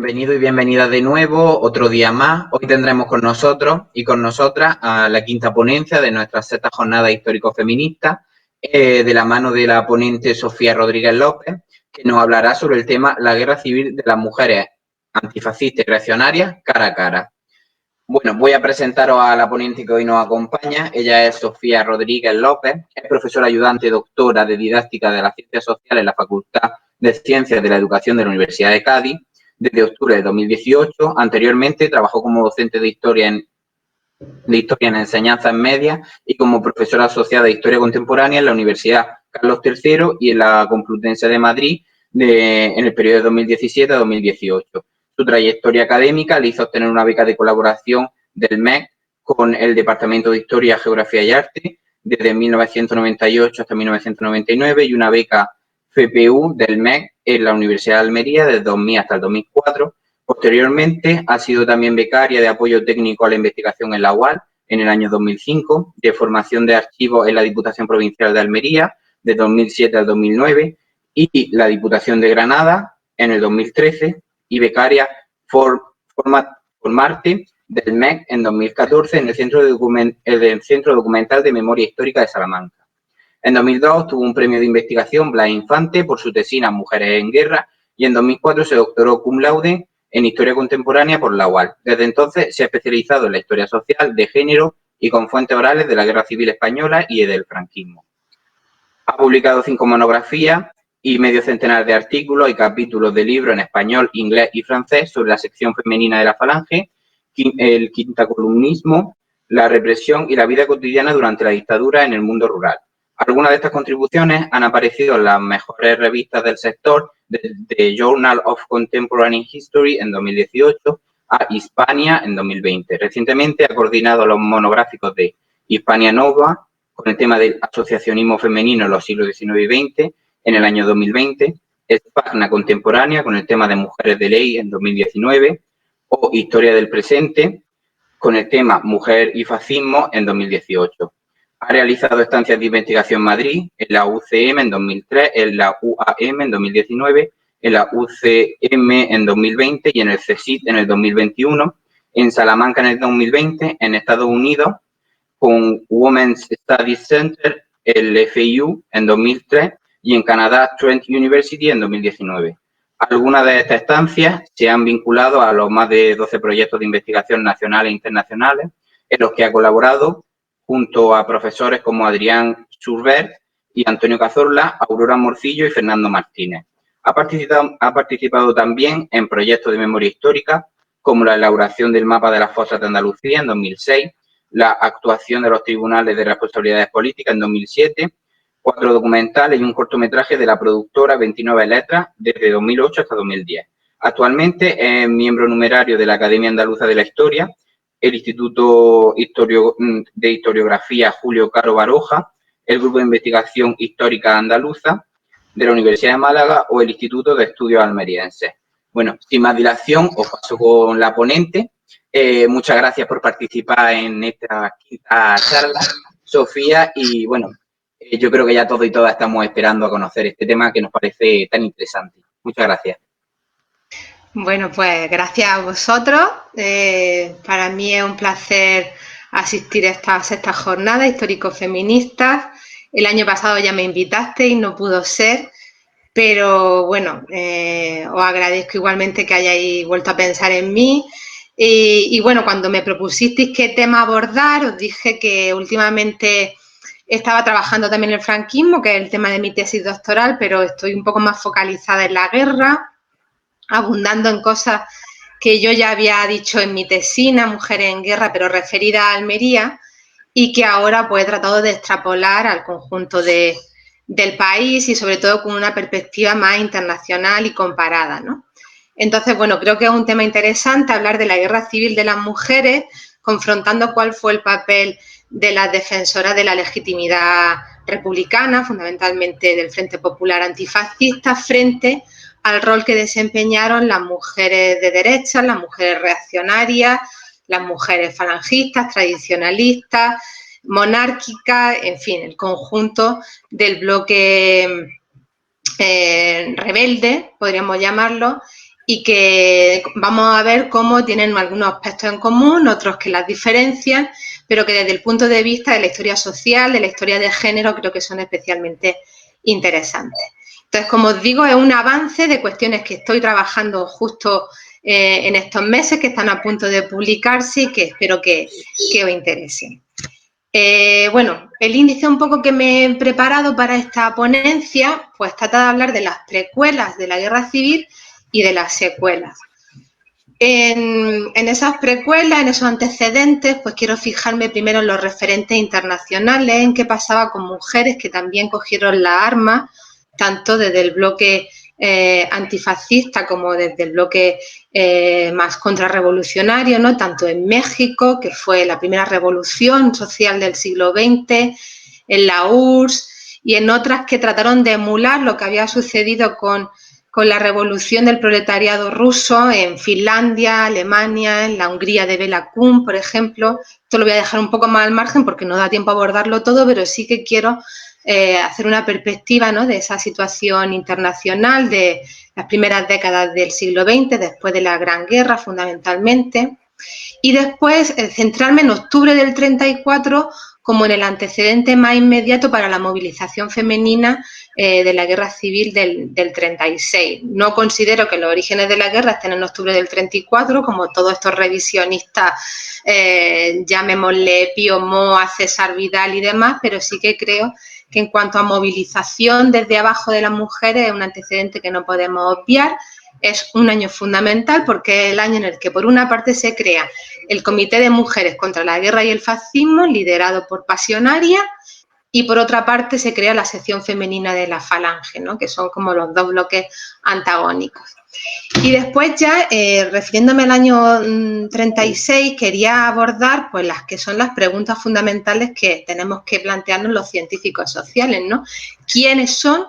Bienvenido y bienvenida de nuevo, otro día más. Hoy tendremos con nosotros y con nosotras a la quinta ponencia de nuestra sexta jornada histórico-feminista, de la mano de la ponente Sofía Rodríguez López, que nos hablará sobre el tema la guerra civil de las mujeres antifascistas y reaccionarias cara a cara. Bueno, voy a presentaros a la ponente que hoy nos acompaña. Ella es Sofía Rodríguez López, es profesora ayudante doctora de didáctica de las ciencias sociales en la Facultad de Ciencias de la Educación de la Universidad de Cádiz desde octubre de 2018. Anteriormente trabajó como docente de historia en enseñanza en media y como profesora asociada de historia contemporánea en la Universidad Carlos III y en la Complutense de Madrid en el periodo de 2017 a 2018. Su trayectoria académica le hizo obtener una beca de colaboración del MEC con el Departamento de Historia, Geografía y Arte desde 1998 hasta 1999 y una beca FPU del MEC en la Universidad de Almería desde 2000 hasta el 2004. Posteriormente ha sido también becaria de apoyo técnico a la investigación en la UAL en el año 2005, de formación de archivos en la Diputación Provincial de Almería de 2007 al 2009 y la Diputación de Granada en el 2013 y becaria Formarte del MEC en 2014 en el Centro Documental de Memoria Histórica de Salamanca. En 2002 obtuvo un premio de investigación Blas Infante por su tesina Mujeres en Guerra y en 2004 se doctoró cum laude en Historia Contemporánea por la UAL. Desde entonces se ha especializado en la historia social, de género y con fuentes orales de la Guerra Civil Española y del franquismo. Ha publicado 5 monografías y medio centenar de artículos y capítulos de libros en español, inglés y francés sobre la sección femenina de la Falange, el quintacolumnismo, la represión y la vida cotidiana durante la dictadura en el mundo rural. Algunas de estas contribuciones han aparecido en las mejores revistas del sector, desde Journal of Contemporary History en 2018 a Hispania en 2020. Recientemente ha coordinado los monográficos de Hispania Nova con el tema del asociacionismo femenino en los siglos XIX y XX en el año 2020, Espagna Contemporánea con el tema de mujeres de ley en 2019 o Historia del presente con el tema Mujer y fascismo en 2018. Ha realizado estancias de investigación en Madrid, en la UCM en 2003, en la UAM en 2019, en la UCM en 2020 y en el CSIC en el 2021, en Salamanca en el 2020, en Estados Unidos con Women's Studies Center, el FIU, en 2003 y en Canadá Trent University en 2019. Algunas de estas estancias se han vinculado a los más de 12 proyectos de investigación nacionales e internacionales en los que ha colaborado junto a profesores como Adrián Surbert y Antonio Cazorla, Aurora Morcillo y Fernando Martínez. Ha participado también en proyectos de memoria histórica como la elaboración del mapa de las fosas de Andalucía en 2006, la actuación de los tribunales de responsabilidades políticas en 2007, 4 documentales y un cortometraje de la productora 29 Letras desde 2008 hasta 2010. Actualmente es miembro numerario de la Academia Andaluza de la Historia, el Instituto de Historiografía Julio Caro Baroja, el Grupo de Investigación Histórica Andaluza de la Universidad de Málaga o el Instituto de Estudios Almerienses. Bueno, sin más dilación, os paso con la ponente. Muchas gracias por participar en esta quinta charla, Sofía, y bueno, yo creo que ya todos y todas estamos esperando a conocer este tema que nos parece tan interesante. Muchas gracias. Bueno, pues gracias a vosotros. Para mí es un placer asistir a estas jornadas histórico-feministas. El año pasado ya me invitasteis y no pudo ser, pero bueno, os agradezco igualmente que hayáis vuelto a pensar en mí. Y bueno, cuando me propusisteis qué tema abordar, os dije que últimamente estaba trabajando también en el franquismo, que es el tema de mi tesis doctoral, pero estoy un poco más focalizada en la guerra, abundando en cosas que yo ya había dicho en mi tesina, Mujeres en Guerra, pero referida a Almería, y que ahora pues he tratado de extrapolar al conjunto del país y sobre todo con una perspectiva más internacional y comparada, ¿no? Entonces, bueno, creo que es un tema interesante hablar de la guerra civil de las mujeres, confrontando cuál fue el papel de las defensoras de la legitimidad republicana, fundamentalmente del Frente Popular Antifascista, frente al rol que desempeñaron las mujeres de derecha, las mujeres reaccionarias, las mujeres falangistas, tradicionalistas, monárquicas, en fin, el conjunto del bloque rebelde, podríamos llamarlo, y que vamos a ver cómo tienen algunos aspectos en común, otros que las diferencian, pero que desde el punto de vista de la historia social, de la historia de género, creo que son especialmente interesantes. Entonces, como os digo, es un avance de cuestiones que estoy trabajando justo en estos meses, que están a punto de publicarse y que espero que os interesen. Bueno, el índice un poco que me he preparado para esta ponencia, pues trata de hablar de las precuelas de la Guerra Civil y de las secuelas. En esas precuelas, en esos antecedentes, pues quiero fijarme primero en los referentes internacionales, en qué pasaba con mujeres que también cogieron las armas, tanto desde el bloque antifascista como desde el bloque más contrarrevolucionario, ¿no? Tanto en México, que fue la primera revolución social del siglo XX, en la URSS y en otras que trataron de emular lo que había sucedido con la revolución del proletariado ruso en Finlandia, Alemania, en la Hungría de Béla Kun, por ejemplo. Esto lo voy a dejar un poco más al margen porque no da tiempo a abordarlo todo, pero sí que quiero hacer una perspectiva, ¿no?, de esa situación internacional de las primeras décadas del siglo XX, después de la Gran Guerra fundamentalmente, y después centrarme en octubre del 34 como en el antecedente más inmediato para la movilización femenina de la guerra civil del 36. No considero que los orígenes de la guerra estén en octubre del 34, como todos estos revisionistas, llamémosle Pío Moa, César Vidal y demás, pero sí que creo que en cuanto a movilización desde abajo de las mujeres es un antecedente que no podemos obviar. Es un año fundamental porque es el año en el que por una parte se crea el Comité de Mujeres contra la Guerra y el Fascismo, liderado por Pasionaria, y por otra parte se crea la sección femenina de la Falange, ¿no?, que son como los dos bloques antagónicos. Y después ya, refiriéndome al año 36, quería abordar pues las que son las preguntas fundamentales que tenemos que plantearnos los científicos sociales, ¿no? ¿Quiénes son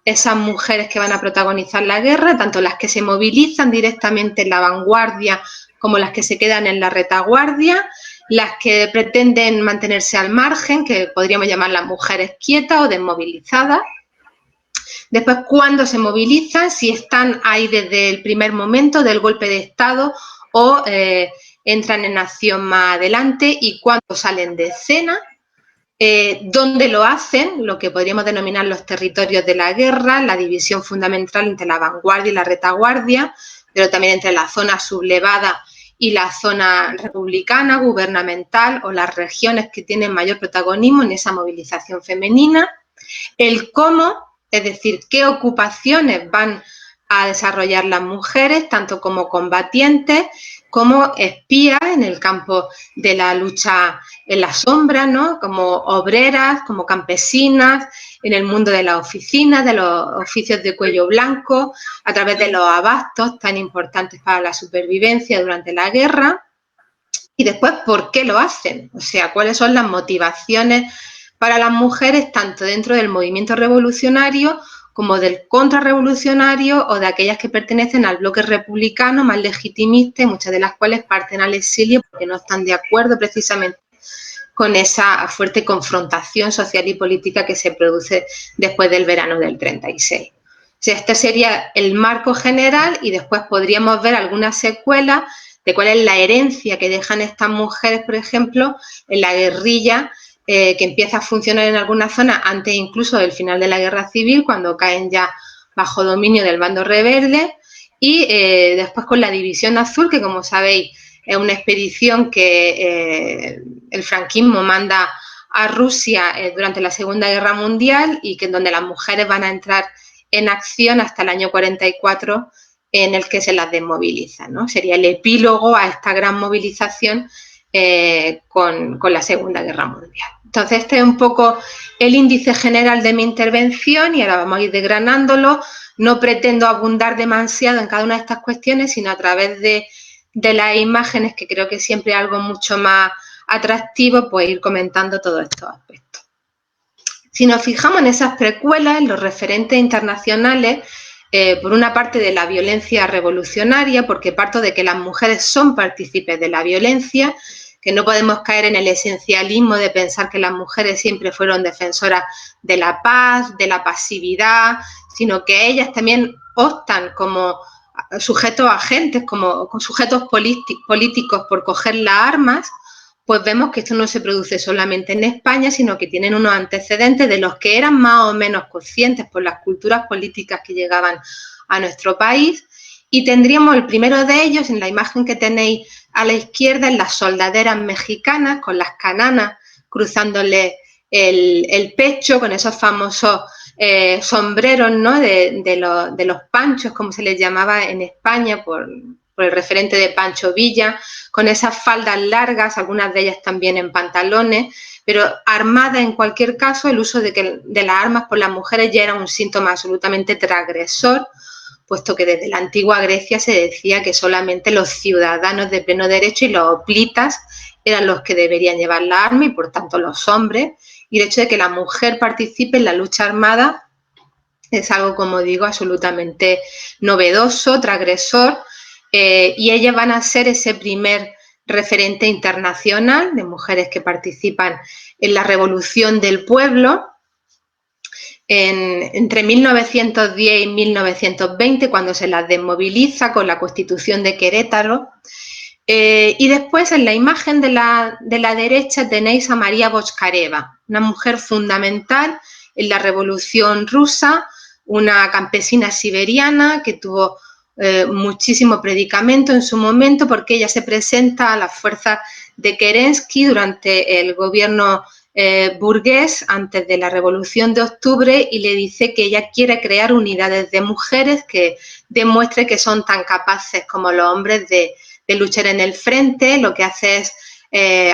esas mujeres que van a protagonizar la guerra, tanto las que se movilizan directamente en la vanguardia como las que se quedan en la retaguardia, las que pretenden mantenerse al margen, que podríamos llamar las mujeres quietas o desmovilizadas? Después, ¿cuándo se movilizan? Si están ahí desde el primer momento del golpe de Estado o entran en acción más adelante, y cuándo salen de escena. ¿Dónde lo hacen? Lo que podríamos denominar los territorios de la guerra, la división fundamental entre la vanguardia y la retaguardia, pero también entre la zona sublevada y la zona republicana, gubernamental, o las regiones que tienen mayor protagonismo en esa movilización femenina. El cómo, es decir, qué ocupaciones van a desarrollar las mujeres, tanto como combatientes, como espías en el campo de la lucha en la sombra, ¿no?, como obreras, como campesinas, en el mundo de las oficinas, de los oficios de cuello blanco, a través de los abastos tan importantes para la supervivencia durante la guerra. Y después, ¿por qué lo hacen? O sea, ¿cuáles son las motivaciones para las mujeres, tanto dentro del movimiento revolucionario como del contrarrevolucionario, o de aquellas que pertenecen al bloque republicano más legitimista, muchas de las cuales parten al exilio porque no están de acuerdo precisamente con esa fuerte confrontación social y política que se produce después del verano del 36? O sea, este sería el marco general, y después podríamos ver algunas secuelas de cuál es la herencia que dejan estas mujeres, por ejemplo, en la guerrilla, que empieza a funcionar en algunas zonas antes incluso del final de la guerra civil, cuando caen ya bajo dominio del bando rebelde, y después con la División Azul, que como sabéis es una expedición que el franquismo manda a Rusia durante la Segunda Guerra Mundial, y que donde las mujeres van a entrar en acción hasta el año 44, en el que se las desmoviliza, ¿no? Sería el epílogo a esta gran movilización con la Segunda Guerra Mundial. Entonces, este es un poco el índice general de mi intervención, y ahora vamos a ir desgranándolo. No pretendo abundar demasiado en cada una de estas cuestiones, sino a través de las imágenes, que creo que siempre es algo mucho más atractivo, pues ir comentando todos estos aspectos. Si nos fijamos en esas precuelas, en los referentes internacionales, por una parte de la violencia revolucionaria, porque parto de que las mujeres son partícipes de la violencia, que no podemos caer en el esencialismo de pensar que las mujeres siempre fueron defensoras de la paz, de la pasividad, sino que ellas también optan como sujetos agentes, como con sujetos políticos por coger las armas, pues vemos que esto no se produce solamente en España, sino que tienen unos antecedentes de los que eran más o menos conscientes por las culturas políticas que llegaban a nuestro país. Y tendríamos el primero de ellos, en la imagen que tenéis a la izquierda, en las soldaderas mexicanas, con las cananas cruzándole el pecho, con esos famosos sombreros, ¿no? de los panchos, como se les llamaba en España, por el referente de Pancho Villa, con esas faldas largas, algunas de ellas también en pantalones, pero armadas en cualquier caso. El uso de las armas por las mujeres ya era un síntoma absolutamente transgresor, puesto que desde la antigua Grecia se decía que solamente los ciudadanos de pleno derecho y los hoplitas eran los que deberían llevar la arma y por tanto los hombres, y el hecho de que la mujer participe en la lucha armada es algo, como digo, absolutamente novedoso, transgresor, y ellas van a ser ese primer referente internacional de mujeres que participan en la revolución del pueblo entre 1910 y 1920, cuando se las desmoviliza con la Constitución de Querétaro. Y después, en la imagen de la derecha, tenéis a María Bockareva, una mujer fundamental en la Revolución Rusa, una campesina siberiana que tuvo muchísimo predicamento en su momento, porque ella se presenta a las fuerzas de Kerensky durante el gobierno burgués, antes de la Revolución de Octubre, y le dice que ella quiere crear unidades de mujeres que demuestre que son tan capaces como los hombres de luchar en el frente. Lo que hace es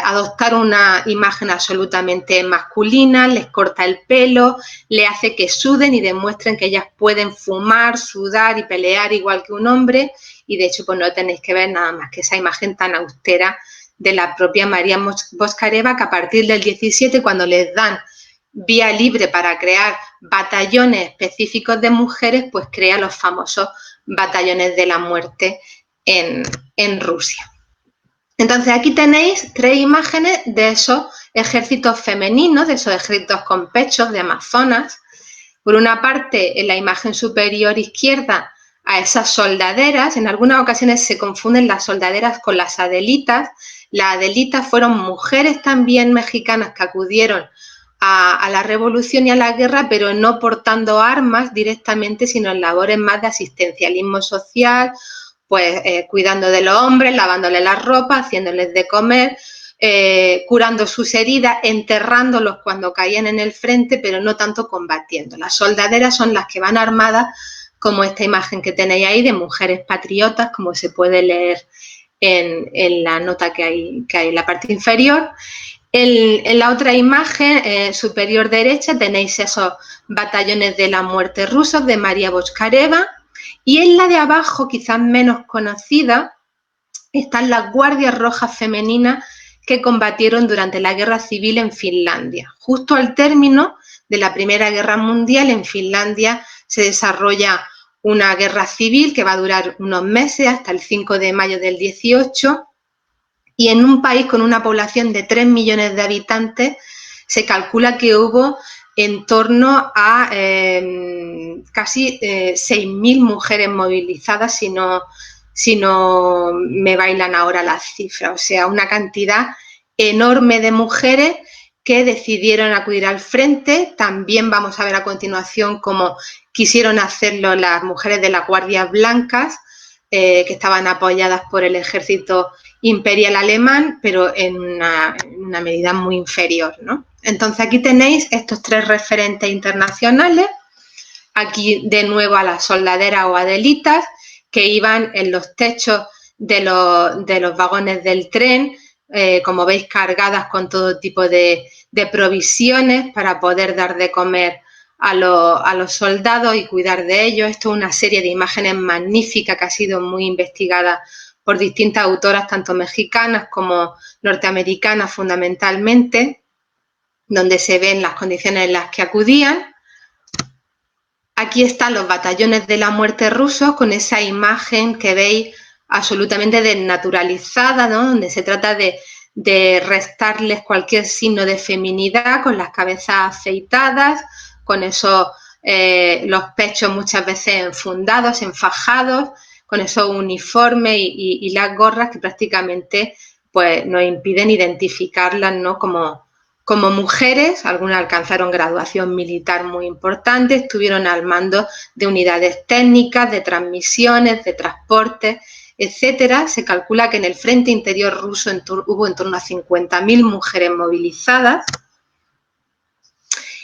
adoptar una imagen absolutamente masculina, les corta el pelo, le hace que suden y demuestren que ellas pueden fumar, sudar y pelear igual que un hombre, y de hecho pues no tenéis que ver nada más que esa imagen tan austera de la propia María Bockareva, que a partir del 17, cuando les dan vía libre para crear batallones específicos de mujeres, pues crea los famosos batallones de la muerte en Rusia. Entonces aquí tenéis 3 imágenes de esos ejércitos femeninos, de esos ejércitos con pechos de amazonas. Por una parte, en la imagen superior izquierda, a esas soldaderas. En algunas ocasiones se confunden las soldaderas con las adelitas. Las adelitas fueron mujeres también mexicanas que acudieron a la revolución y a la guerra, pero no portando armas directamente, sino en labores más de asistencialismo social, pues cuidando de los hombres, lavándoles la ropa, haciéndoles de comer, curando sus heridas, enterrándolos cuando caían en el frente, pero no tanto combatiendo. Las soldaderas son las que van armadas, como esta imagen que tenéis ahí, de mujeres patriotas, como se puede leer en la nota que hay en la parte inferior. En la otra imagen superior derecha tenéis esos batallones de la muerte rusos de María Bockareva, y en la de abajo, quizás menos conocida, están las guardias rojas femeninas que combatieron durante la guerra civil en Finlandia. Justo al término de la Primera Guerra Mundial, en Finlandia se desarrolla una guerra civil que va a durar unos meses, hasta el 5 de mayo del 18, y en un país con una población de 3 millones de habitantes se calcula que hubo en torno a casi 6.000 mujeres movilizadas, si no me bailan ahora las cifras. O sea, una cantidad enorme de mujeres que decidieron acudir al frente. También vamos a ver a continuación cómo quisieron hacerlo las mujeres de las Guardias Blancas, que estaban apoyadas por el ejército imperial alemán, pero en una medida muy inferior, ¿no? Entonces aquí tenéis estos 3 referentes internacionales. Aquí de nuevo a las soldaderas o adelitas que iban en los techos de los vagones del tren, como veis, cargadas con todo tipo de provisiones para poder dar de comer a los soldados y cuidar de ellos. Esto es una serie de imágenes magníficas que ha sido muy investigada por distintas autoras, tanto mexicanas como norteamericanas fundamentalmente, donde se ven las condiciones en las que acudían. Aquí están los batallones de la muerte rusos, con esa imagen que veis absolutamente desnaturalizada, ¿no? Donde se trata de restarles cualquier signo de feminidad, con las cabezas afeitadas, con esos los pechos muchas veces enfundados, enfajados, con esos uniformes y las gorras que prácticamente pues, nos impiden identificarlas, ¿no? Como mujeres. Algunas alcanzaron graduación militar muy importante, estuvieron al mando de unidades técnicas, de transmisiones, de transportes, etcétera. Se calcula que en el frente interior ruso hubo en torno a 50.000 mujeres movilizadas.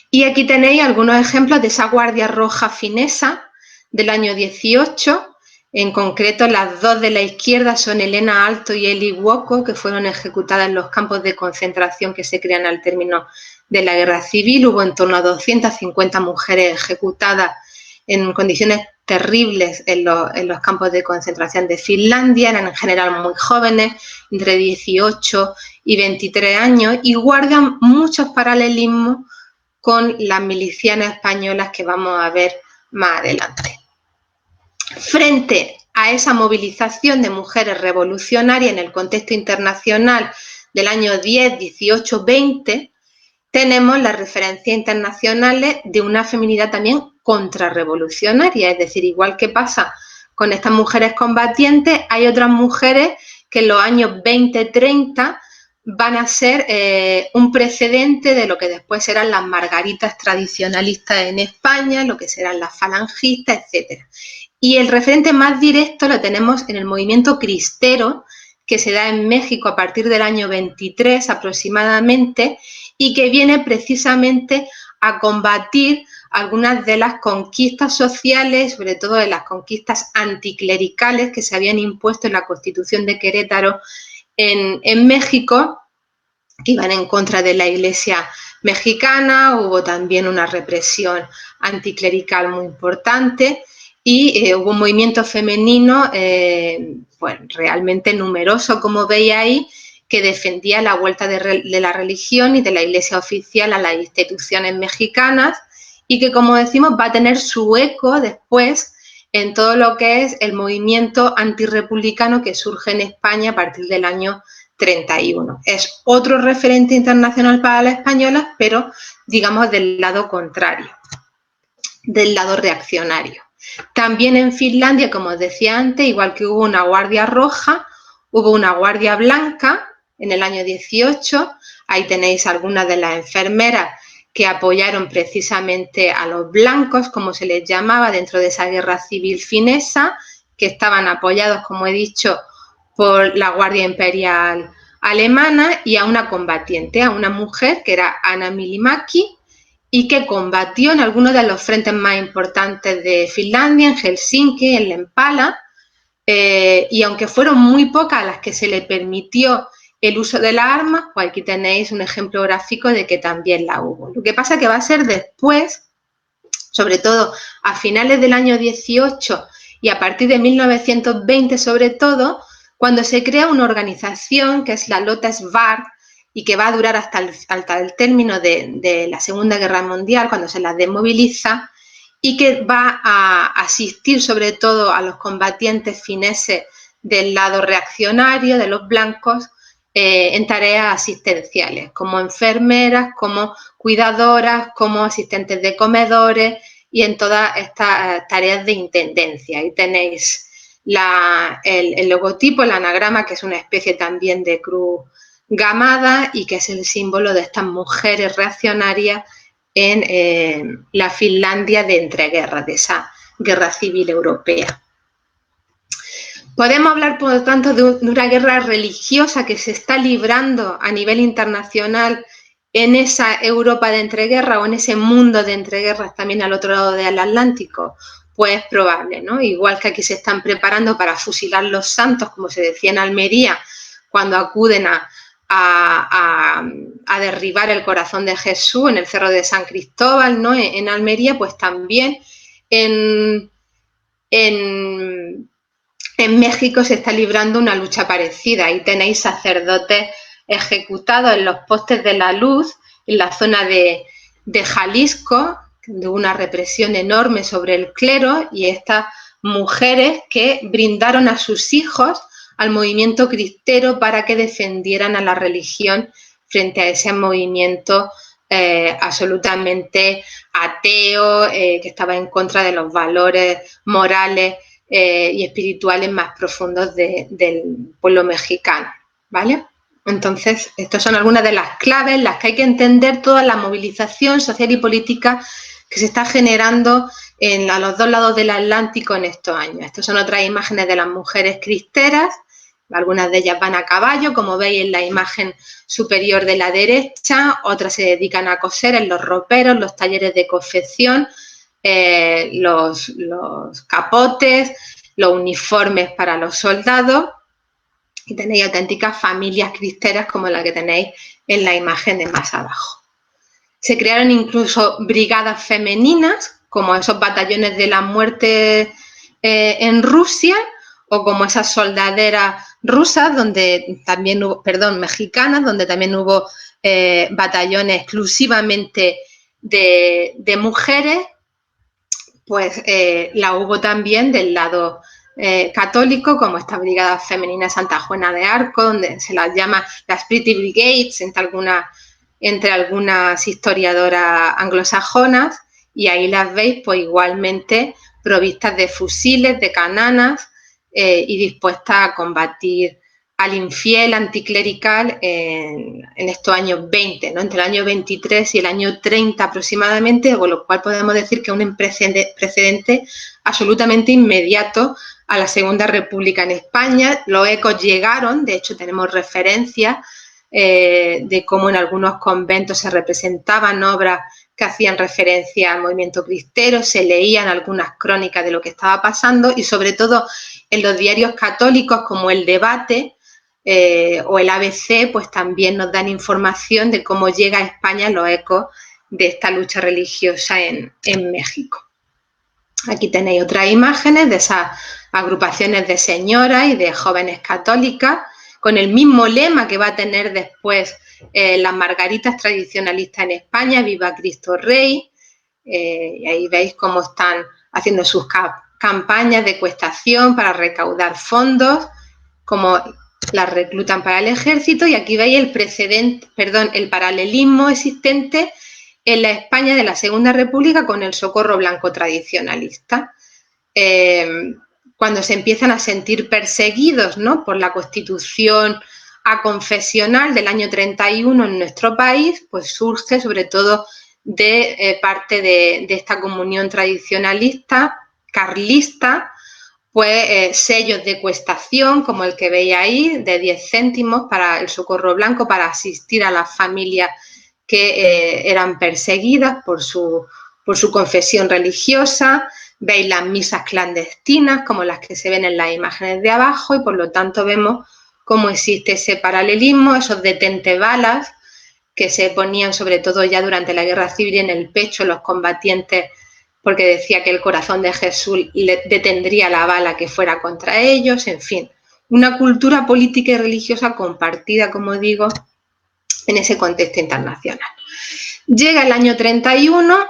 Y aquí tenéis algunos ejemplos de esa Guardia Roja finesa del año 18. En concreto, las dos de la izquierda son Elena Alto y Eli Woko, que fueron ejecutadas en los campos de concentración que se crean al término de la Guerra Civil. Hubo en torno a 250 mujeres ejecutadas en condiciones terribles en los campos de concentración de Finlandia. Eran en general muy jóvenes, entre 18 y 23 años, y guardan muchos paralelismos con las milicianas españolas que vamos a ver más adelante. Frente a esa movilización de mujeres revolucionarias en el contexto internacional del año 10, 18, 20, tenemos las referencias internacionales de una feminidad también contrarrevolucionaria, es decir, igual que pasa con estas mujeres combatientes, hay otras mujeres que en los años 20, 30 van a ser un precedente de lo que después serán las margaritas tradicionalistas en España, lo que serán las falangistas, etc. Y el referente más directo lo tenemos en el movimiento cristero, que se da en México a partir del año 23 aproximadamente, y que viene precisamente a combatir algunas de las conquistas sociales, sobre todo de las conquistas anticlericales que se habían impuesto en la Constitución de Querétaro en México, que iban en contra de la Iglesia mexicana. Hubo también una represión anticlerical muy importante y hubo un movimiento femenino pues, realmente numeroso, como veis ahí, que defendía la vuelta de la religión y de la Iglesia oficial a las instituciones mexicanas y que, como decimos, va a tener su eco después en todo lo que es el movimiento antirrepublicano que surge en España a partir del año 31. Es otro referente internacional para las españolas, pero digamos del lado contrario, del lado reaccionario. También en Finlandia, como os decía antes, igual que hubo una Guardia Roja, hubo una Guardia Blanca en el año 18. Ahí tenéis algunas de las enfermeras que apoyaron precisamente a los blancos, como se les llamaba, dentro de esa guerra civil finesa, que estaban apoyados, como he dicho, por la Guardia Imperial alemana, y a una combatiente, a una mujer que era Anna Milimäki, y que combatió en algunos de los frentes más importantes de Finlandia, en Helsinki, en Lempala, y aunque fueron muy pocas las que se le permitió el uso de las armas, pues aquí tenéis un ejemplo gráfico de que también la hubo. Lo que pasa es que va a ser después, sobre todo a finales del año 18 y a partir de 1920 sobre todo, cuando se crea una organización que es la Lotta Svart y que va a durar hasta el término de la Segunda Guerra Mundial, cuando se la desmoviliza, y que va a asistir sobre todo a los combatientes fineses del lado reaccionario, de los blancos, en tareas asistenciales, como enfermeras, como cuidadoras, como asistentes de comedores y en todas estas tareas de intendencia. Ahí tenéis el logotipo, el anagrama, que es una especie también de cruz gamada y que es el símbolo de estas mujeres reaccionarias en la Finlandia de entreguerras, de esa guerra civil europea. Podemos hablar, por lo tanto, de una guerra religiosa que se está librando a nivel internacional en esa Europa de entreguerras o en ese mundo de entreguerras también al otro lado del Atlántico. Pues es probable, ¿no? Igual que aquí se están preparando para fusilar los santos, como se decía en Almería, cuando acuden a derribar el corazón de Jesús en el Cerro de San Cristóbal, ¿no? En Almería, pues también en México se está librando una lucha parecida. Ahí tenéis sacerdotes ejecutados en los postes de la luz en la zona de Jalisco, de una represión enorme sobre el clero, y estas mujeres que brindaron a sus hijos al movimiento cristero para que defendieran a la religión frente a ese movimiento absolutamente ateo, que estaba en contra de los valores morales y espirituales más profundos del pueblo mexicano, ¿vale? Entonces, estas son algunas de las claves en las que hay que entender toda la movilización social y política que se está generando a los dos lados del Atlántico en estos años. Estas son otras imágenes de las mujeres cristeras, algunas de ellas van a caballo, como veis en la imagen superior de la derecha, otras se dedican a coser en los roperos, los talleres de confección, los capotes, los uniformes para los soldados, y tenéis auténticas familias cristeras como la que tenéis en la imagen de más abajo. Se crearon incluso brigadas femeninas, como esos batallones de la muerte en Rusia, o como esas soldaderas rusas, donde también hubo, mexicanas, donde también hubo batallones exclusivamente de mujeres, pues la hubo también del lado católico, como esta brigada femenina Santa Juana de Arco, donde se las llama las Pretty Brigades entre algunas historiadoras anglosajonas, y ahí las veis pues igualmente provistas de fusiles, de cananas y dispuestas a combatir al infiel anticlerical en estos años 20, ¿no? Entre el año 23 y el año 30 aproximadamente, con lo cual podemos decir que es un precedente absolutamente inmediato a la Segunda República en España. Los ecos llegaron, de hecho tenemos referencias de cómo en algunos conventos se representaban obras que hacían referencia al movimiento cristero, se leían algunas crónicas de lo que estaba pasando, y sobre todo en los diarios católicos como El Debate o el ABC, pues también nos dan información de cómo llega a España los ecos de esta lucha religiosa en México. Aquí tenéis otras imágenes de esas agrupaciones de señoras y de jóvenes católicas, con el mismo lema que va a tener después las margaritas tradicionalistas en España, Viva Cristo Rey, y ahí veis cómo están haciendo sus campañas de ecuestación para recaudar fondos, cómo las reclutan para el ejército, y aquí veis el paralelismo existente en la España de la Segunda República con el Socorro Blanco tradicionalista. Cuando se empiezan a sentir perseguidos, ¿no?, por la Constitución aconfesional del año 31 en nuestro país, pues surge sobre todo de parte de esta comunión tradicionalista, carlista, pues sellos de ecuestación, como el que veis ahí, de 10 céntimos para el Socorro Blanco, para asistir a las familias que eran perseguidas por su confesión religiosa. Veis las misas clandestinas, como las que se ven en las imágenes de abajo, y por lo tanto vemos cómo existe ese paralelismo, esos detente balas que se ponían sobre todo ya durante la Guerra Civil en el pecho los combatientes, porque decía que el corazón de Jesús detendría la bala que fuera contra ellos. En fin, una cultura política y religiosa compartida, como digo, en ese contexto internacional. Llega el año 31,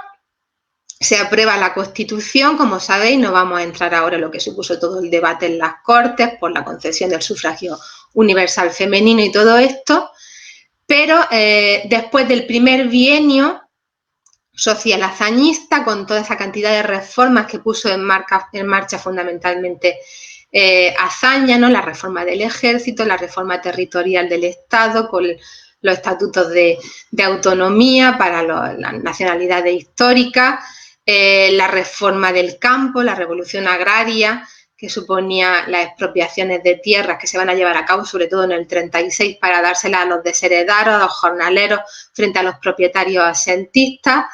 se aprueba la Constitución, como sabéis, no vamos a entrar ahora en lo que supuso todo el debate en las Cortes por la concesión del sufragio universal femenino y todo esto, pero después del primer bienio social hazañista, con toda esa cantidad de reformas que puso en marcha fundamentalmente Azaña, ¿no?, la reforma del ejército, la reforma territorial del Estado, con los estatutos de autonomía para las nacionalidades históricas, la reforma del campo, la revolución agraria, que suponía las expropiaciones de tierras que se van a llevar a cabo, sobre todo en el 36, para dárselas a los desheredados, a los jornaleros, frente a los propietarios asentistas,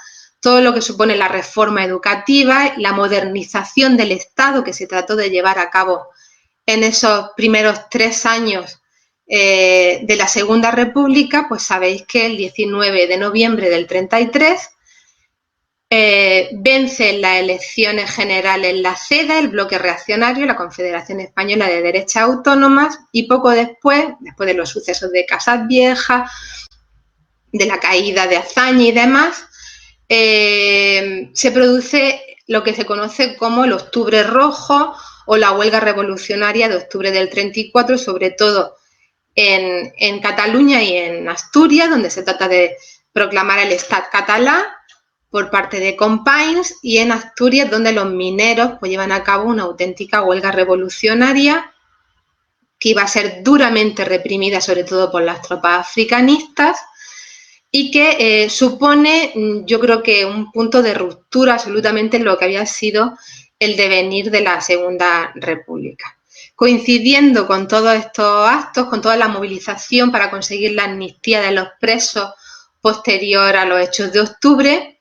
todo lo que supone la reforma educativa, la modernización del Estado que se trató de llevar a cabo en esos primeros 3 años de la Segunda República. Pues sabéis que el 19 de noviembre del 33 vence en las elecciones generales la CEDA, el bloque reaccionario, la Confederación Española de Derechas Autónomas, y poco después de los sucesos de Casas Viejas, de la caída de Azaña y demás, se produce lo que se conoce como el Octubre Rojo o la huelga revolucionaria de octubre del 34, sobre todo en Cataluña y en Asturias, donde se trata de proclamar el Estat català, por parte de Compains, y en Asturias, donde los mineros pues llevan a cabo una auténtica huelga revolucionaria que iba a ser duramente reprimida, sobre todo por las tropas africanistas, y que supone, yo creo que un punto de ruptura absolutamente en lo que había sido el devenir de la Segunda República. Coincidiendo con todos estos actos, con toda la movilización para conseguir la amnistía de los presos posterior a los hechos de octubre,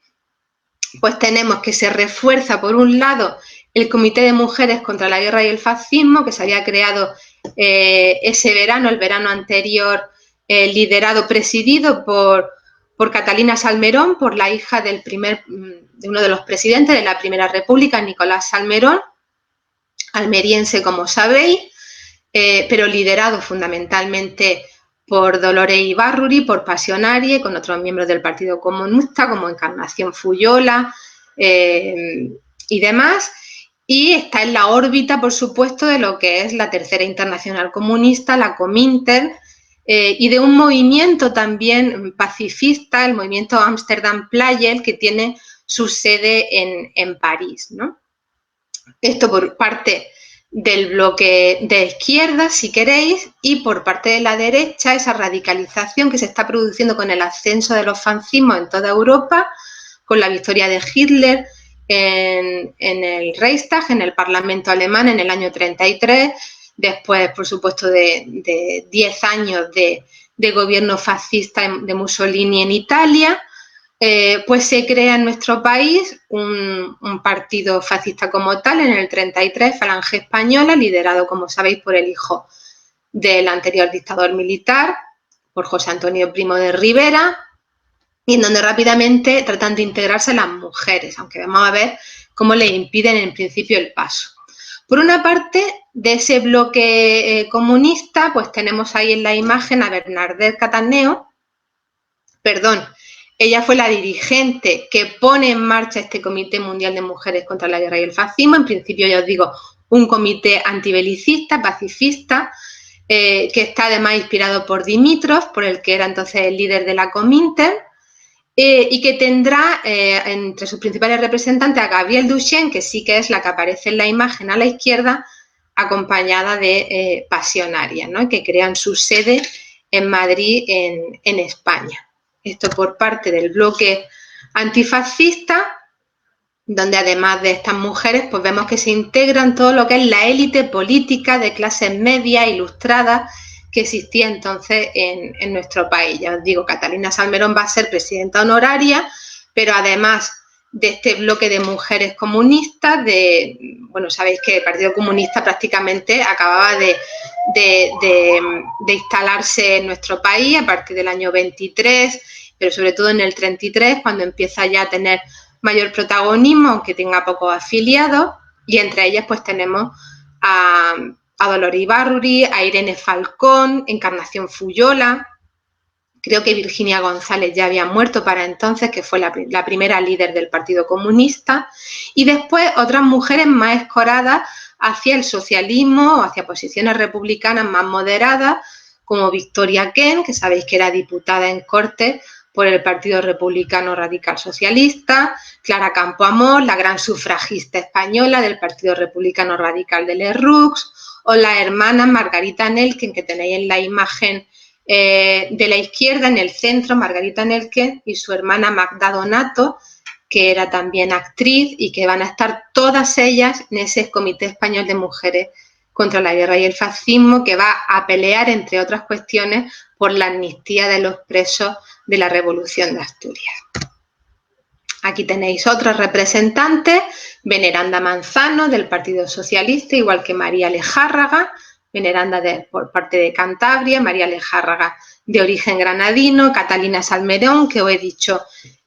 pues tenemos que se refuerza, por un lado, el Comité de Mujeres contra la Guerra y el Fascismo, que se había creado ese verano, el verano anterior, liderado, presidido por Catalina Salmerón, por la hija de uno de los presidentes de la Primera República, Nicolás Salmerón, almeriense, como sabéis, pero liderado fundamentalmente por Dolores Ibárruri, por Pasionarie, con otros miembros del Partido Comunista, como Encarnación Fullola y demás. Y está en la órbita, por supuesto, de lo que es la Tercera Internacional Comunista, la Cominter, y de un movimiento también pacifista, el movimiento Amsterdam Playel, que tiene su sede en París, ¿no? Esto por parte del bloque de izquierda, si queréis, y por parte de la derecha, esa radicalización que se está produciendo con el ascenso de los fascismos en toda Europa, con la victoria de Hitler en el Reichstag, en el Parlamento alemán, en el año 33, después, por supuesto, de 10 años de gobierno fascista de Mussolini en Italia. Pues se crea en nuestro país un partido fascista como tal, en el 33, Falange Española, liderado, como sabéis, por el hijo del anterior dictador militar, por José Antonio Primo de Rivera, y en donde rápidamente tratan de integrarse las mujeres, aunque vamos a ver cómo le impiden en principio el paso. Por una parte, de ese bloque comunista, pues tenemos ahí en la imagen a Bernadette Cataneo, ella fue la dirigente que pone en marcha este Comité Mundial de Mujeres contra la Guerra y el Fascismo. En principio, ya os digo, un comité antibelicista, pacifista, que está además inspirado por Dimitrov, por el que era entonces el líder de la Comintern, y que tendrá entre sus principales representantes a Gabrielle Duchesne, que sí que es la que aparece en la imagen a la izquierda, acompañada de Pasionaria, ¿no? Que crean su sede en Madrid, en España. Esto por parte del bloque antifascista, donde además de estas mujeres, pues vemos que se integran todo lo que es la élite política de clases medias, ilustradas, que existía entonces en nuestro país. Ya os digo, Catalina Salmerón va a ser presidenta honoraria, pero además de este bloque de mujeres comunistas, bueno, sabéis que el Partido Comunista prácticamente acababa de instalarse en nuestro país a partir del año 23, pero sobre todo en el 33, cuando empieza ya a tener mayor protagonismo, aunque tenga pocos afiliados, y entre ellas pues tenemos a Dolores Ibárruri, a Irene Falcón, Encarnación Fullola. Creo que Virginia González ya había muerto para entonces, que fue la primera líder del Partido Comunista, y después otras mujeres más escoradas hacia el socialismo o hacia posiciones republicanas más moderadas, como Victoria Kent, que sabéis que era diputada en Cortes por el Partido Republicano Radical Socialista, Clara Campoamor, la gran sufragista española del Partido Republicano Radical de Lerroux, o la hermana Margarita Nelken, que tenéis en la imagen de la izquierda, en el centro, Margarita Nelken y su hermana Magda Donato, que era también actriz, y que van a estar todas ellas en ese Comité Español de Mujeres contra la Guerra y el Fascismo, que va a pelear, entre otras cuestiones, por la amnistía de los presos de la Revolución de Asturias. Aquí tenéis otros representantes, Veneranda Manzano, del Partido Socialista, igual que María Lejárraga, Veneranda por parte de Cantabria, María Lejárraga de origen granadino, Catalina Salmerón, que os he dicho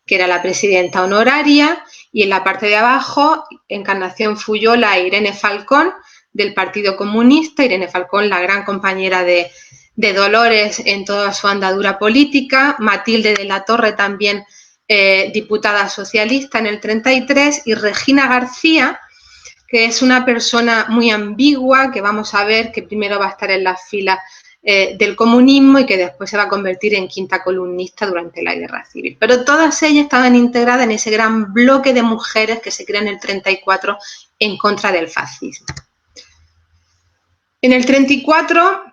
que era la presidenta honoraria, y en la parte de abajo, Encarnación Fullola e Irene Falcón, del Partido Comunista. Irene Falcón, la gran compañera de Dolores en toda su andadura política, Matilde de la Torre, también diputada socialista en el 33, y Regina García, que es una persona muy ambigua, que vamos a ver que primero va a estar en las filas del comunismo y que después se va a convertir en quinta columnista durante la Guerra Civil. Pero todas ellas estaban integradas en ese gran bloque de mujeres que se crea en el 34 en contra del fascismo. En el 34,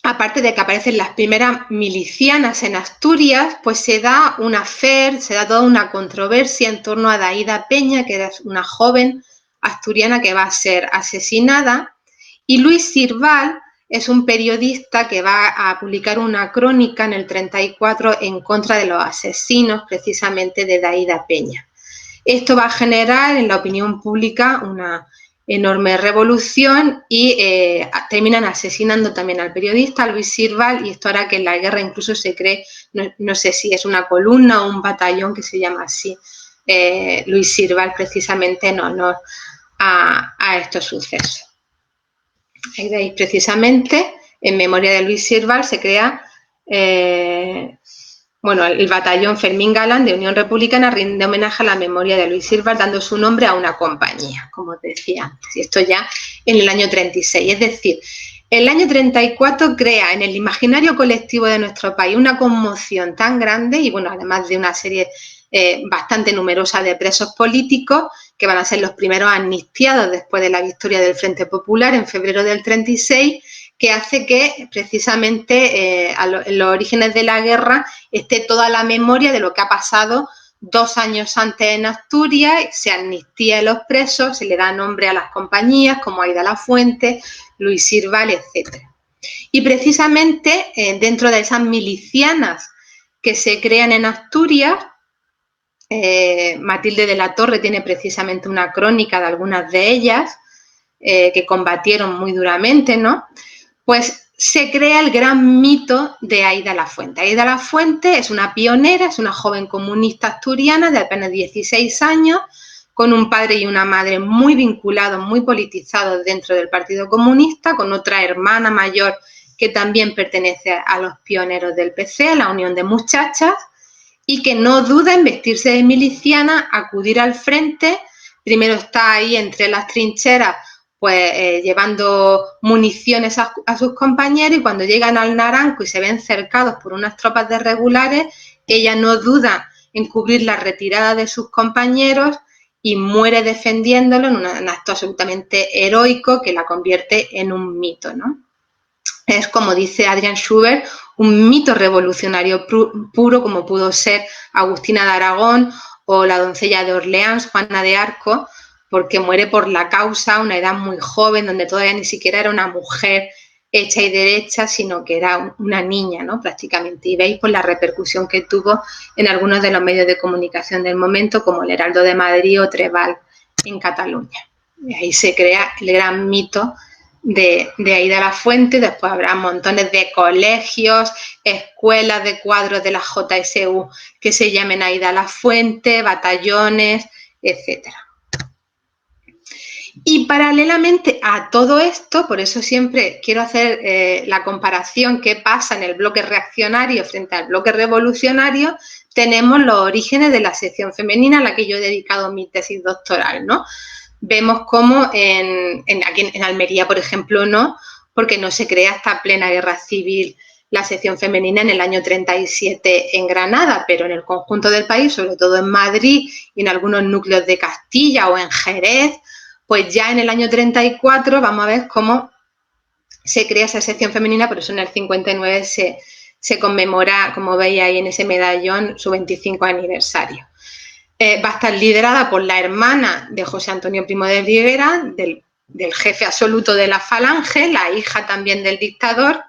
aparte de que aparecen las primeras milicianas en Asturias, pues se da un affair, se da toda una controversia en torno a Daída Peña, que era una joven asturiana que va a ser asesinada, y Luis Sirval es un periodista que va a publicar una crónica en el 34 en contra de los asesinos precisamente de Daída Peña. Esto va a generar en la opinión pública una enorme revolución y terminan asesinando también al periodista, Luis Sirval, y esto hará que en la guerra incluso se cree, no sé si es una columna o un batallón que se llama así, Luis Sirval, precisamente en honor a estos sucesos. Ahí veis precisamente, en memoria de Luis Sirval se crea el batallón Fermín Galán de Unión Republicana rinde homenaje a la memoria de Luis Sirval, dando su nombre a una compañía, como os decía antes, y esto ya en el año 36. Es decir, el año 34 crea en el imaginario colectivo de nuestro país una conmoción tan grande y, bueno, además de una serie bastante numerosa de presos políticos que van a ser los primeros amnistiados después de la victoria del Frente Popular en febrero del 36, que hace que precisamente en los orígenes de la guerra esté toda la memoria de lo que ha pasado 2 años antes en Asturias, se amnistía a los presos, se le da nombre a las compañías como Aída Lafuente, Luis Sirval, etc. Y precisamente dentro de esas milicianas que se crean en Asturias, Matilde de la Torre tiene precisamente una crónica de algunas de ellas que combatieron muy duramente, ¿no? Pues se crea el gran mito de Aída Lafuente. Aída Lafuente es una pionera, es una joven comunista asturiana de apenas 16 años, con un padre y una madre muy vinculados, muy politizados dentro del Partido Comunista, con otra hermana mayor que también pertenece a los pioneros del PC, a la Unión de Muchachas, y que no duda en vestirse de miliciana, acudir al frente. Primero está ahí entre las trincheras, pues llevando municiones a sus compañeros, y cuando llegan al Naranco y se ven cercados por unas tropas de regulares, ella no duda en cubrir la retirada de sus compañeros y muere defendiéndolo en un acto absolutamente heroico que la convierte en un mito, ¿no? Es, como dice Adrián Schubert, un mito revolucionario puro, como pudo ser Agustina de Aragón o la doncella de Orleans, Juana de Arco, porque muere por la causa a una edad muy joven, donde todavía ni siquiera era una mujer hecha y derecha, sino que era una niña, ¿no? Prácticamente. Y veis pues la repercusión que tuvo en algunos de los medios de comunicación del momento, como el Heraldo de Madrid o Treball en Cataluña. Y ahí se crea el gran mito de Aída Lafuente. Después habrá montones de colegios, escuelas de cuadros de la JSU que se llamen Aída Lafuente, batallones, etcétera. Y paralelamente a todo esto, por eso siempre quiero hacer la comparación qué pasa en el bloque reaccionario frente al bloque revolucionario, tenemos los orígenes de la sección femenina a la que yo he dedicado mi tesis doctoral, ¿no? Vemos cómo aquí en Almería, por ejemplo, no, porque no se crea hasta plena guerra civil la sección femenina en el año 37 en Granada, pero en el conjunto del país, sobre todo en Madrid y en algunos núcleos de Castilla o en Jerez, pues ya en el año 34 vamos a ver cómo se crea esa sección femenina. Por eso en el 59 se conmemora, como veis ahí en ese medallón, su 25 aniversario. Va a estar liderada por la hermana de José Antonio Primo de Rivera, del jefe absoluto de la Falange, la hija también del dictador,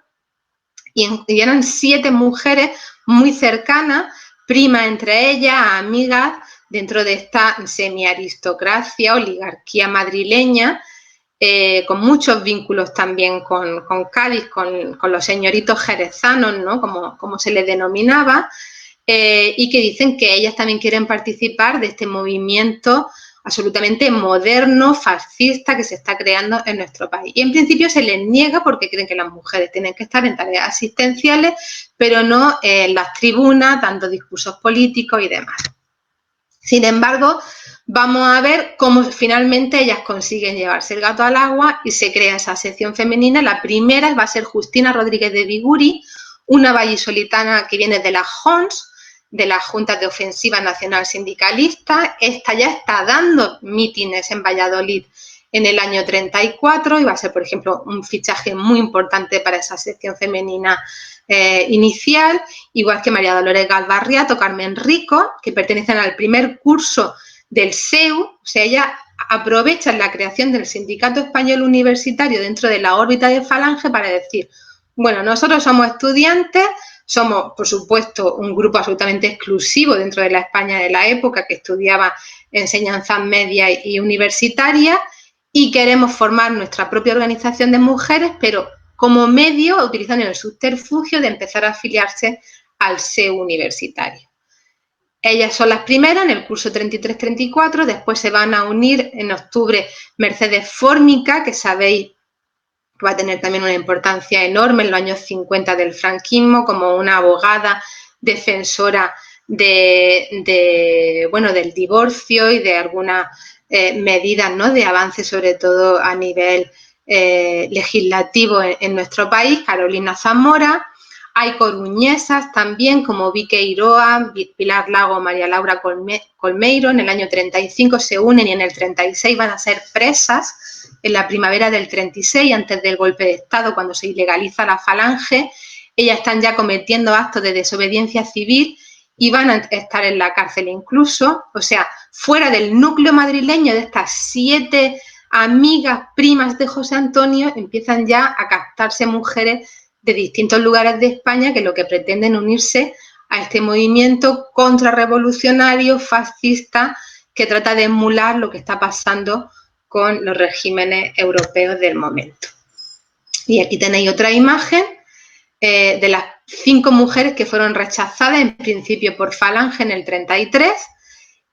y eran 7 mujeres muy cercanas, primas entre ellas, amigas, dentro de esta semiaristocracia, oligarquía madrileña, con muchos vínculos también con Cádiz, con los señoritos jerezanos, ¿no? como se les denominaba, y que dicen que ellas también quieren participar de este movimiento absolutamente moderno, fascista, que se está creando en nuestro país. Y en principio se les niega porque creen que las mujeres tienen que estar en tareas asistenciales, pero no en las tribunas, dando discursos políticos y demás. Sin embargo, vamos a ver cómo finalmente ellas consiguen llevarse el gato al agua y se crea esa sección femenina. La primera va a ser Justina Rodríguez de Biguri, una vallisoletana que viene de la JONS, de las Juntas de Ofensiva Nacional Sindicalista. Esta ya está dando mítines en Valladolid en el año 34 y va a ser, por ejemplo, un fichaje muy importante para esa sección femenina inicial, igual que María Dolores Galvarriato, Carmen Rico, que pertenecen al primer curso del SEU. O sea, ellas aprovechan la creación del Sindicato Español Universitario dentro de la órbita de Falange para decir, bueno, nosotros somos estudiantes, somos, por supuesto, un grupo absolutamente exclusivo dentro de la España de la época que estudiaba enseñanzas media y universitarias y queremos formar nuestra propia organización de mujeres, pero como medio utilizan el subterfugio de empezar a afiliarse al SEU universitario. Ellas son las primeras en el curso 33-34, después se van a unir en octubre Mercedes Fórmica, que sabéis que va a tener también una importancia enorme en los años 50 del franquismo, como una abogada defensora del divorcio y de algunas medidas, ¿no?, de avance, sobre todo a nivel legislativo en nuestro país. Carolina Zamora. Hay coruñesas también como Vique Iroa, Pilar Lago, María Laura Colmeiro. En el año 35 se unen y en el 36 van a ser presas. En la primavera del 36, antes del golpe de Estado, cuando se ilegaliza la Falange, ellas están ya cometiendo actos de desobediencia civil y van a estar en la cárcel incluso. O sea, fuera del núcleo madrileño de estas 7 amigas primas de José Antonio, empiezan ya a captarse mujeres de distintos lugares de España que lo que pretenden unirse a este movimiento contrarrevolucionario, fascista, que trata de emular lo que está pasando con los regímenes europeos del momento. Y aquí tenéis otra imagen de las 5 mujeres que fueron rechazadas en principio por Falange en el 33,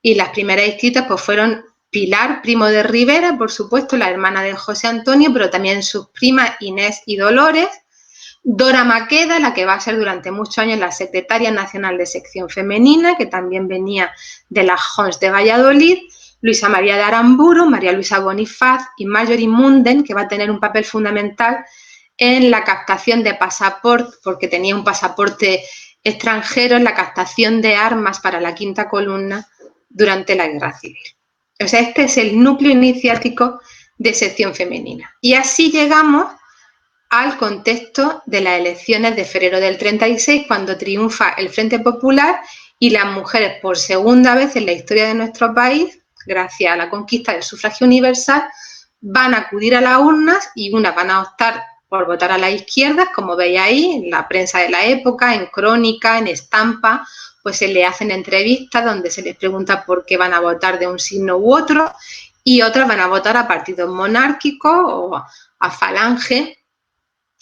y las primeras inscritas pues fueron Pilar Primo de Rivera, por supuesto, la hermana de José Antonio, pero también sus primas Inés y Dolores, Dora Maqueda, la que va a ser durante muchos años la secretaria nacional de sección femenina, que también venía de la JONS de Valladolid, Luisa María de Aramburu, María Luisa Bonifaz y Marjorie Munden, que va a tener un papel fundamental en la captación de pasaporte, porque tenía un pasaporte extranjero, en la captación de armas para la quinta columna durante la Guerra Civil. O sea, este es el núcleo iniciático de sección femenina. Y así llegamos al contexto de las elecciones de febrero del 36, cuando triunfa el Frente Popular y las mujeres, por segunda vez en la historia de nuestro país, gracias a la conquista del sufragio universal, van a acudir a las urnas y unas van a optar por votar a la izquierda, como veis ahí, en la prensa de la época, en crónica, en estampa, pues se le hacen entrevistas donde se les pregunta por qué van a votar de un signo u otro, y otras van a votar a partidos monárquicos o a Falange,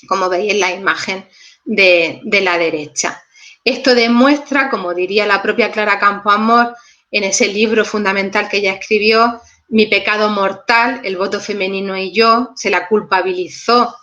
como veis en la imagen de la derecha. Esto demuestra, como diría la propia Clara Campoamor en ese libro fundamental que ella escribió, Mi pecado mortal, el voto femenino y yo, se la culpabilizó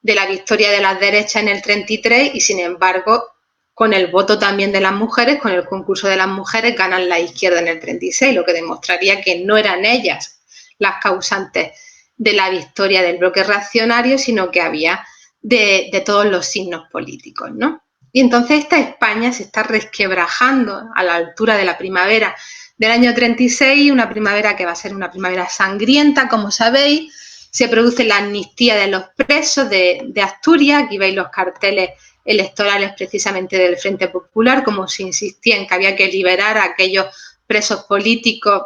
de la victoria de las derechas en el 33 y, sin embargo, con el voto también de las mujeres, con el concurso de las mujeres, ganan la izquierda en el 36, lo que demostraría que no eran ellas las causantes de la victoria del bloque reaccionario, sino que había de todos los signos políticos, ¿no? Y entonces esta España se está resquebrajando a la altura de la primavera del año 36, una primavera que va a ser una primavera sangrienta, como sabéis. Se produce la amnistía de los presos de Asturias. Aquí veis los carteles electorales precisamente del Frente Popular, como se insistía en que había que liberar a aquellos presos políticos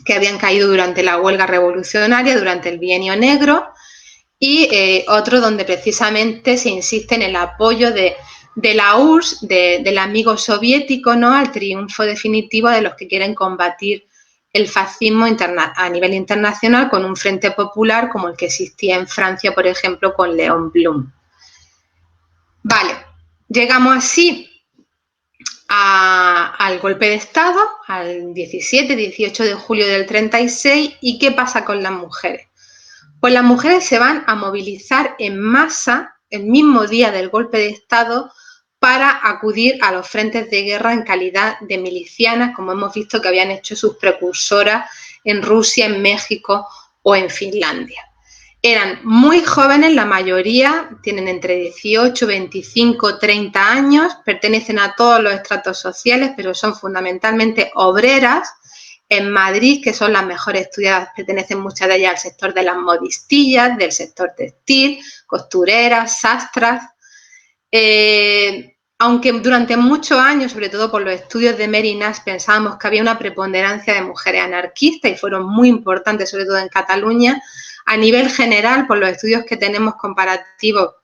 que habían caído durante la huelga revolucionaria, durante el Bienio Negro, y otro donde precisamente se insiste en el apoyo de la URSS, del amigo soviético, ¿no?, al triunfo definitivo de los que quieren combatir el fascismo a nivel internacional con un frente popular como el que existía en Francia, por ejemplo, con Léon Blum. Vale, llegamos así al golpe de Estado, al 17-18 de julio del 36, ¿y qué pasa con las mujeres? Pues las mujeres se van a movilizar en masa el mismo día del golpe de Estado para acudir a los frentes de guerra en calidad de milicianas, como hemos visto que habían hecho sus precursoras en Rusia, en México o en Finlandia. Eran muy jóvenes, la mayoría tienen entre 18, 25, 30 años, pertenecen a todos los estratos sociales, pero son fundamentalmente obreras. En Madrid, que son las mejores estudiadas, pertenecen muchas de ellas al sector de las modistillas, del sector textil, costureras, sastras. Aunque durante muchos años, sobre todo por los estudios de Mary Nash, pensábamos que había una preponderancia de mujeres anarquistas y fueron muy importantes, sobre todo en Cataluña, a nivel general, por los estudios que tenemos comparativos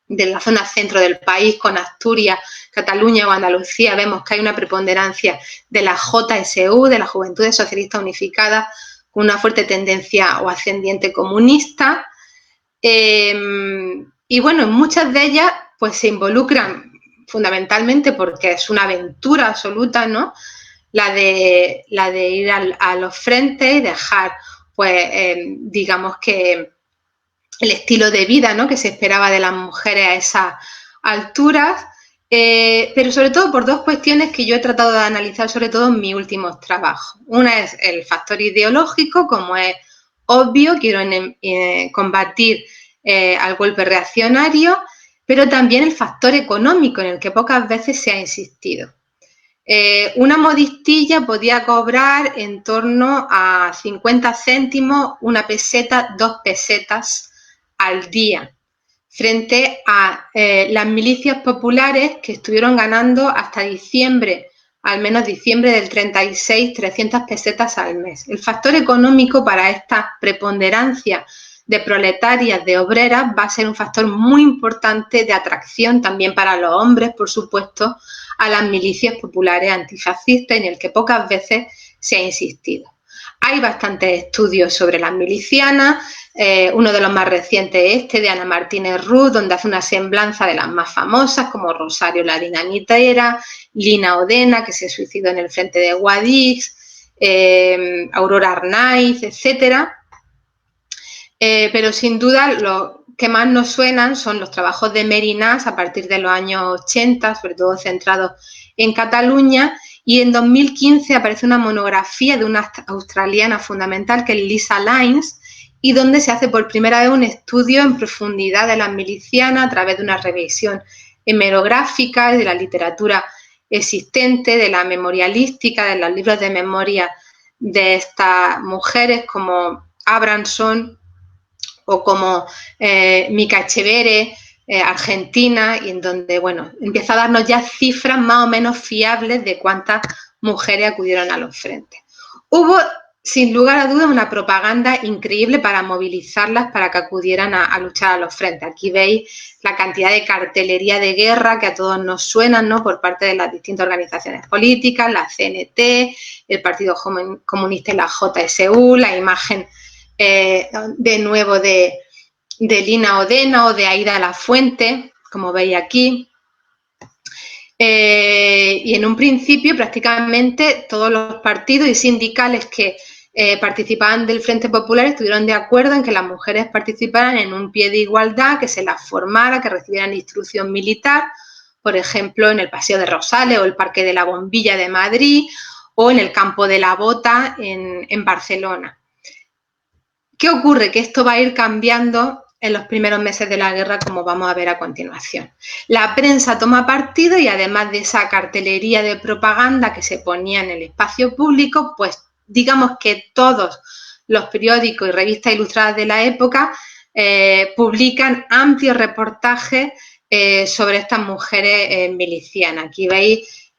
de la zona centro del país con Asturias, Cataluña o Andalucía, vemos que hay una preponderancia de la JSU, de las Juventudes Socialistas Unificadas, con una fuerte tendencia o ascendiente comunista. Y bueno, en muchas de ellas pues se involucran fundamentalmente porque es una aventura absoluta, ¿no? La de ir a los frentes y dejar, pues, digamos que el estilo de vida, ¿no?, que se esperaba de las mujeres a esas alturas, pero sobre todo por dos cuestiones que yo he tratado de analizar, sobre todo en mis últimos trabajos. Una es el factor ideológico, como es obvio, quiero combatir al golpe reaccionario, pero también el factor económico, en el que pocas veces se ha insistido. Una modistilla podía cobrar en torno a 50 céntimos, una peseta, 2 pesetas al día, frente a las milicias populares que estuvieron ganando hasta diciembre, al menos diciembre del 36, 300 pesetas al mes. El factor económico para esta preponderancia de proletarias, de obreras, va a ser un factor muy importante de atracción también para los hombres, por supuesto, a las milicias populares antifascistas, en el que pocas veces se ha insistido. Hay bastantes estudios sobre las milicianas, uno de los más recientes es este de Ana Martínez Ruz, donde hace una semblanza de las más famosas, como Rosario la Dinamitera, Lina Odena, que se suicidó en el frente de Guadix, Aurora Arnaiz, etcétera. Pero sin duda lo que más nos suenan son los trabajos de Mary Nash a partir de los años 80, sobre todo centrados en Cataluña, y en 2015 aparece una monografía de una australiana fundamental que es Lisa Lines, y donde se hace por primera vez un estudio en profundidad de las milicianas a través de una revisión hemerográfica de la literatura existente, de la memorialística, de los libros de memoria de estas mujeres como Abramson o como Mica Echevere, Argentina, y en donde, bueno, empieza a darnos ya cifras más o menos fiables de cuántas mujeres acudieron a los frentes. Hubo, sin lugar a dudas, una propaganda increíble para movilizarlas para que acudieran a luchar a los frentes. Aquí veis la cantidad de cartelería de guerra que a todos nos suenan, ¿no?, por parte de las distintas organizaciones políticas, la CNT, el Partido Comunista y la JSU, la imagen de nuevo de Lina Odena o de Aida de la Fuente, como veis aquí. Y en un principio prácticamente todos los partidos y sindicales que participaban del Frente Popular estuvieron de acuerdo en que las mujeres participaran en un pie de igualdad, que se las formara, que recibieran instrucción militar, por ejemplo, en el Paseo de Rosales o el Parque de la Bombilla de Madrid o en el Campo de la Bota en Barcelona. ¿Qué ocurre? Que esto va a ir cambiando en los primeros meses de la guerra, como vamos a ver a continuación. La prensa toma partido y además de esa cartelería de propaganda que se ponía en el espacio público, pues digamos que todos los periódicos y revistas ilustradas de la época publican amplios reportajes sobre estas mujeres milicianas. Aquí veis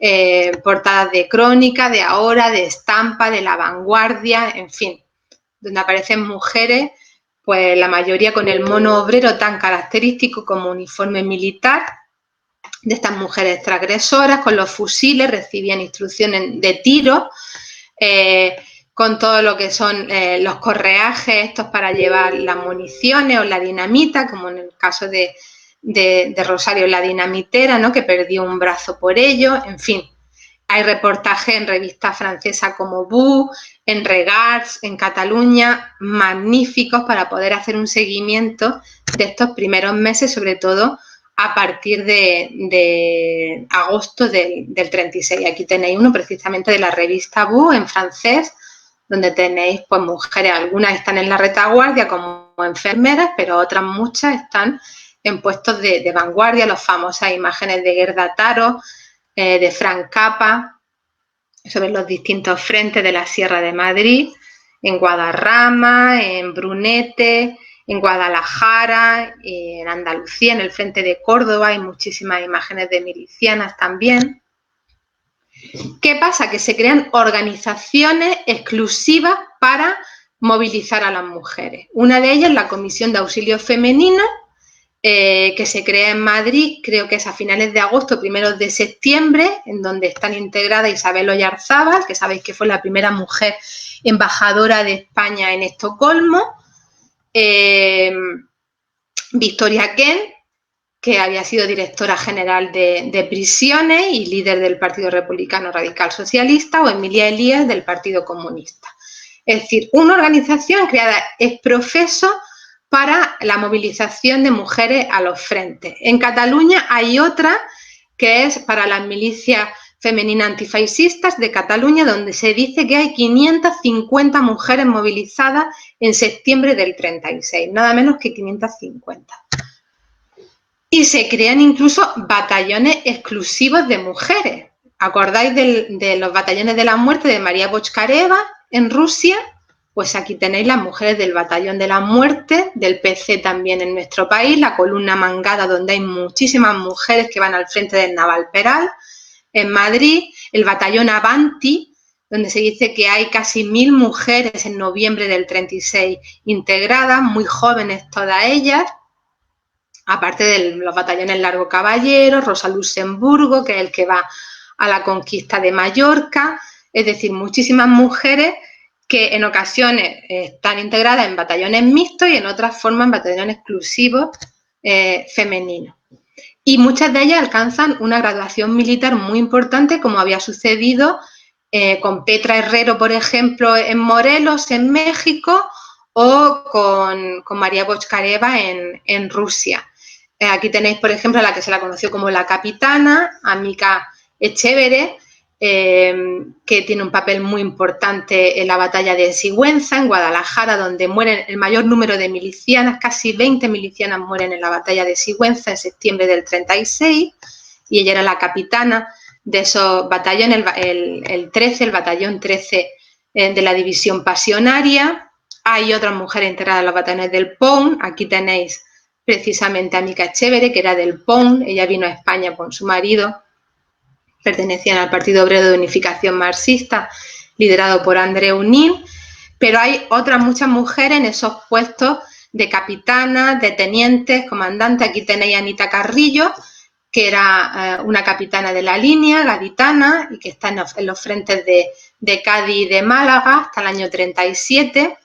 portadas de Crónica, de Ahora, de Estampa, de La Vanguardia, en fin, donde aparecen mujeres, pues la mayoría con el mono obrero tan característico como uniforme militar, de estas mujeres transgresoras, con los fusiles, recibían instrucciones de tiro, con todo lo que son los correajes estos para llevar las municiones o la dinamita, como en el caso de Rosario la Dinamitera, ¿no?, que perdió un brazo por ello, en fin. Hay reportajes en revistas francesas como Bu, en Regards, en Cataluña, magníficos para poder hacer un seguimiento de estos primeros meses, sobre todo a partir de agosto del 36. Aquí tenéis uno precisamente de la revista Vous en francés, donde tenéis pues mujeres, algunas están en la retaguardia como enfermeras, pero otras muchas están en puestos de vanguardia, las famosas imágenes de Gerda Taro, de Frank Capa, sobre los distintos frentes de la Sierra de Madrid, en Guadarrama, en Brunete, en Guadalajara, en Andalucía, en el frente de Córdoba, hay muchísimas imágenes de milicianas también. ¿Qué pasa? Que se crean organizaciones exclusivas para movilizar a las mujeres. Una de ellas es la Comisión de Auxilio Femenino, que se crea en Madrid, creo que es a finales de agosto, primeros de septiembre, en donde están integradas Isabel Oyarzábal, que sabéis que fue la primera mujer embajadora de España en Estocolmo, Victoria Kent, que había sido directora general de prisiones y líder del Partido Republicano Radical Socialista, o Emilia Elías del Partido Comunista. Es decir, una organización creada ex professo para la movilización de mujeres a los frentes. En Cataluña hay otra que es para las milicias femeninas antifascistas de Cataluña, donde se dice que hay 550 mujeres movilizadas en septiembre del 36, nada menos que 550. Y se crean incluso batallones exclusivos de mujeres. ¿Acordáis de los batallones de la muerte de María Bochkareva en Rusia? Pues aquí tenéis las mujeres del batallón de la muerte, del PC también en nuestro país, la columna Mangada, donde hay muchísimas mujeres que van al frente del Navalperal, en Madrid, el batallón Avanti, donde se dice que hay casi 1000 mujeres en noviembre del 36 integradas, muy jóvenes todas ellas, aparte de los batallones Largo Caballero, Rosa Luxemburgo, que es el que va a la conquista de Mallorca, es decir, muchísimas mujeres que en ocasiones están integradas en batallones mixtos y en otras forman batallones exclusivos femeninos. Y muchas de ellas alcanzan una graduación militar muy importante, como había sucedido con Petra Herrero, por ejemplo, en Morelos, en México, o con María Bochkareva en Rusia. Aquí tenéis, por ejemplo, a la que se la conoció como la capitana, Amica Echevere, que tiene un papel muy importante en la batalla de Sigüenza, en Guadalajara, donde mueren el mayor número de milicianas, casi 20 milicianas mueren en la batalla de Sigüenza en septiembre del 36, y ella era la capitana de esos batallones, el 13, el batallón 13 de la división pasionaria. Hay otras mujeres integradas en los batallones del PON, aquí tenéis precisamente a Amica Echevere, que era del PON, ella vino a España con su marido, pertenecían al Partido Obrero de Unificación Marxista, liderado por Andreu Nin, pero hay otras muchas mujeres en esos puestos de capitanas, de tenientes, comandantes. Aquí tenéis a Anita Carrillo, que era una capitana de la línea gaditana y que está en los frentes de Cádiz y de Málaga hasta el año 37,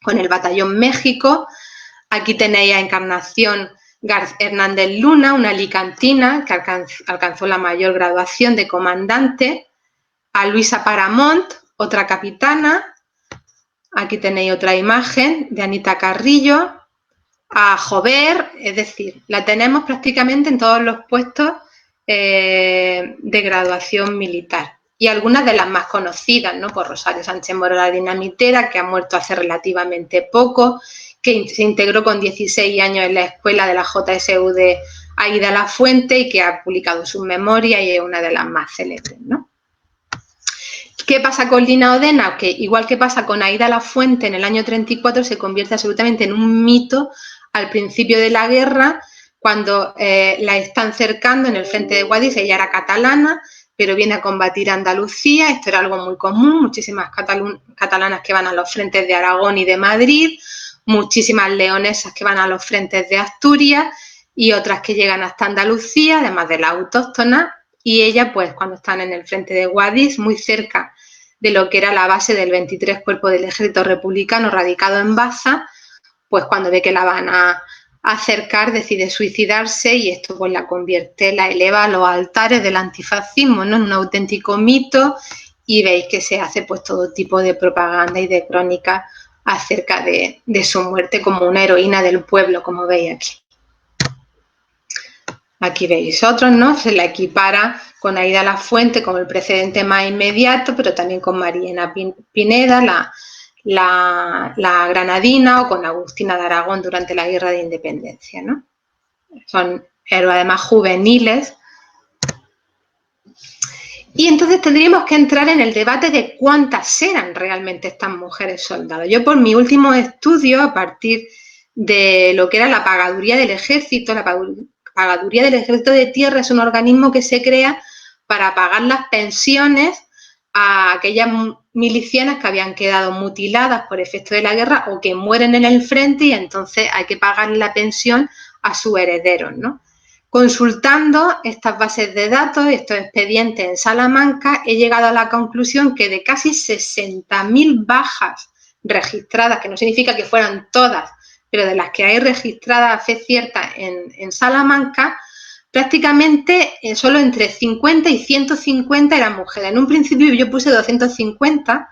con el Batallón México. Aquí tenéis a Encarnación Hernández Luna, una alicantina que alcanzó la mayor graduación de comandante, a Luisa Paramont, otra capitana, aquí tenéis otra imagen de Anita Carrillo, a Jover, es decir, la tenemos prácticamente en todos los puestos de graduación militar. Y algunas de las más conocidas, ¿no? Por Rosario Sánchez Moro, la dinamitera, que ha muerto hace relativamente poco, que se integró con 16 años en la escuela de la JSU de Aída Lafuente y que ha publicado sus memorias y es una de las más célebres, ¿no? ¿Qué pasa con Lina Odena? Que igual que pasa con Aída Lafuente en el año 34, se convierte absolutamente en un mito al principio de la guerra, cuando la están cercando en el frente de Guadix. Ella era catalana, pero viene a combatir a Andalucía. Esto era algo muy común, muchísimas catalanas que van a los frentes de Aragón y de Madrid, muchísimas leonesas que van a los frentes de Asturias y otras que llegan hasta Andalucía, además de las autóctonas. Y ella, pues, cuando están en el frente de Guadix, muy cerca de lo que era la base del 23 Cuerpo del Ejército Republicano radicado en Baza, pues cuando ve que la van a acercar decide suicidarse y esto pues la convierte, la eleva a los altares del antifascismo, ¿no? En un auténtico mito, y veis que se hace pues todo tipo de propaganda y de crónica acerca de su muerte como una heroína del pueblo, como veis aquí. Aquí veis otros, ¿no? Se la equipara con Aída Lafuente como el precedente más inmediato, pero también con Mariana Pineda, la granadina, o con Agustina de Aragón durante la Guerra de Independencia, ¿no? Son héroes además juveniles. Y entonces tendríamos que entrar en el debate de cuántas eran realmente estas mujeres soldados. Yo, por mi último estudio, a partir de lo que era la pagaduría del ejército, la pagaduría del ejército de tierra es un organismo que se crea para pagar las pensiones a aquellas milicianas que habían quedado mutiladas por efecto de la guerra o que mueren en el frente, y entonces hay que pagar la pensión a sus herederos, ¿no? Consultando estas bases de datos y estos expedientes en Salamanca, he llegado a la conclusión que de casi 60.000 bajas registradas, que no significa que fueran todas, pero de las que hay registradas a fe cierta en Salamanca, prácticamente solo entre 50 y 150 eran mujeres. En un principio yo puse 250,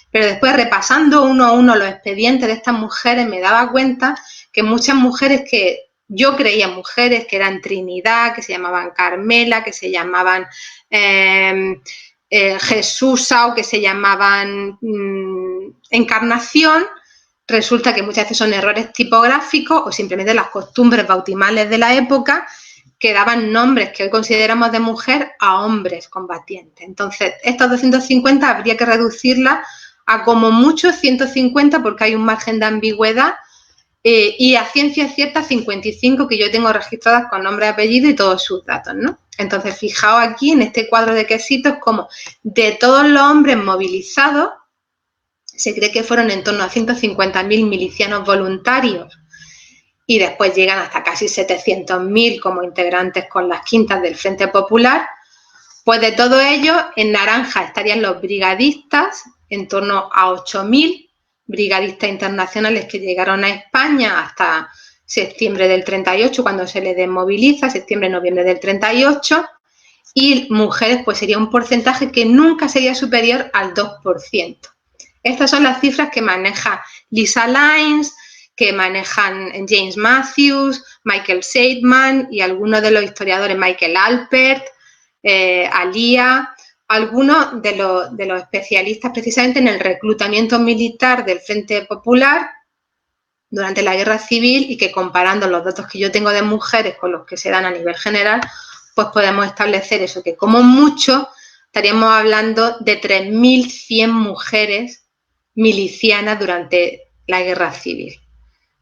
pero después, repasando uno a uno los expedientes de estas mujeres, me daba cuenta que muchas mujeres que yo creía mujeres, que eran Trinidad, que se llamaban Carmela, que se llamaban Jesusa, o que se llamaban Encarnación, resulta que muchas veces son errores tipográficos o simplemente las costumbres bautismales de la época que daban nombres que hoy consideramos de mujer a hombres combatientes. Entonces, estos 250 habría que reducirla a como mucho 150, porque hay un margen de ambigüedad, y a ciencia cierta 55 que yo tengo registradas con nombre, apellido y todos sus datos, ¿no? Entonces, fijaos aquí en este cuadro de quesitos como de todos los hombres movilizados, se cree que fueron en torno a 150.000 milicianos voluntarios, y después llegan hasta casi 700.000 como integrantes con las quintas del Frente Popular. Pues de todo ello, en naranja estarían los brigadistas, en torno a 8.000 brigadistas internacionales que llegaron a España hasta septiembre del 38, cuando se les desmoviliza, septiembre-noviembre del 38, y mujeres pues sería un porcentaje que nunca sería superior al 2%. Estas son las cifras que maneja Lisa Lines, que manejan James Matthews, Michael Seidman y algunos de los historiadores, Michael Alpert, Alía, algunos de los especialistas precisamente en el reclutamiento militar del Frente Popular durante la Guerra Civil, y que comparando los datos que yo tengo de mujeres con los que se dan a nivel general, pues podemos establecer eso, que como mucho estaríamos hablando de 3.100 mujeres milicianas durante la Guerra Civil.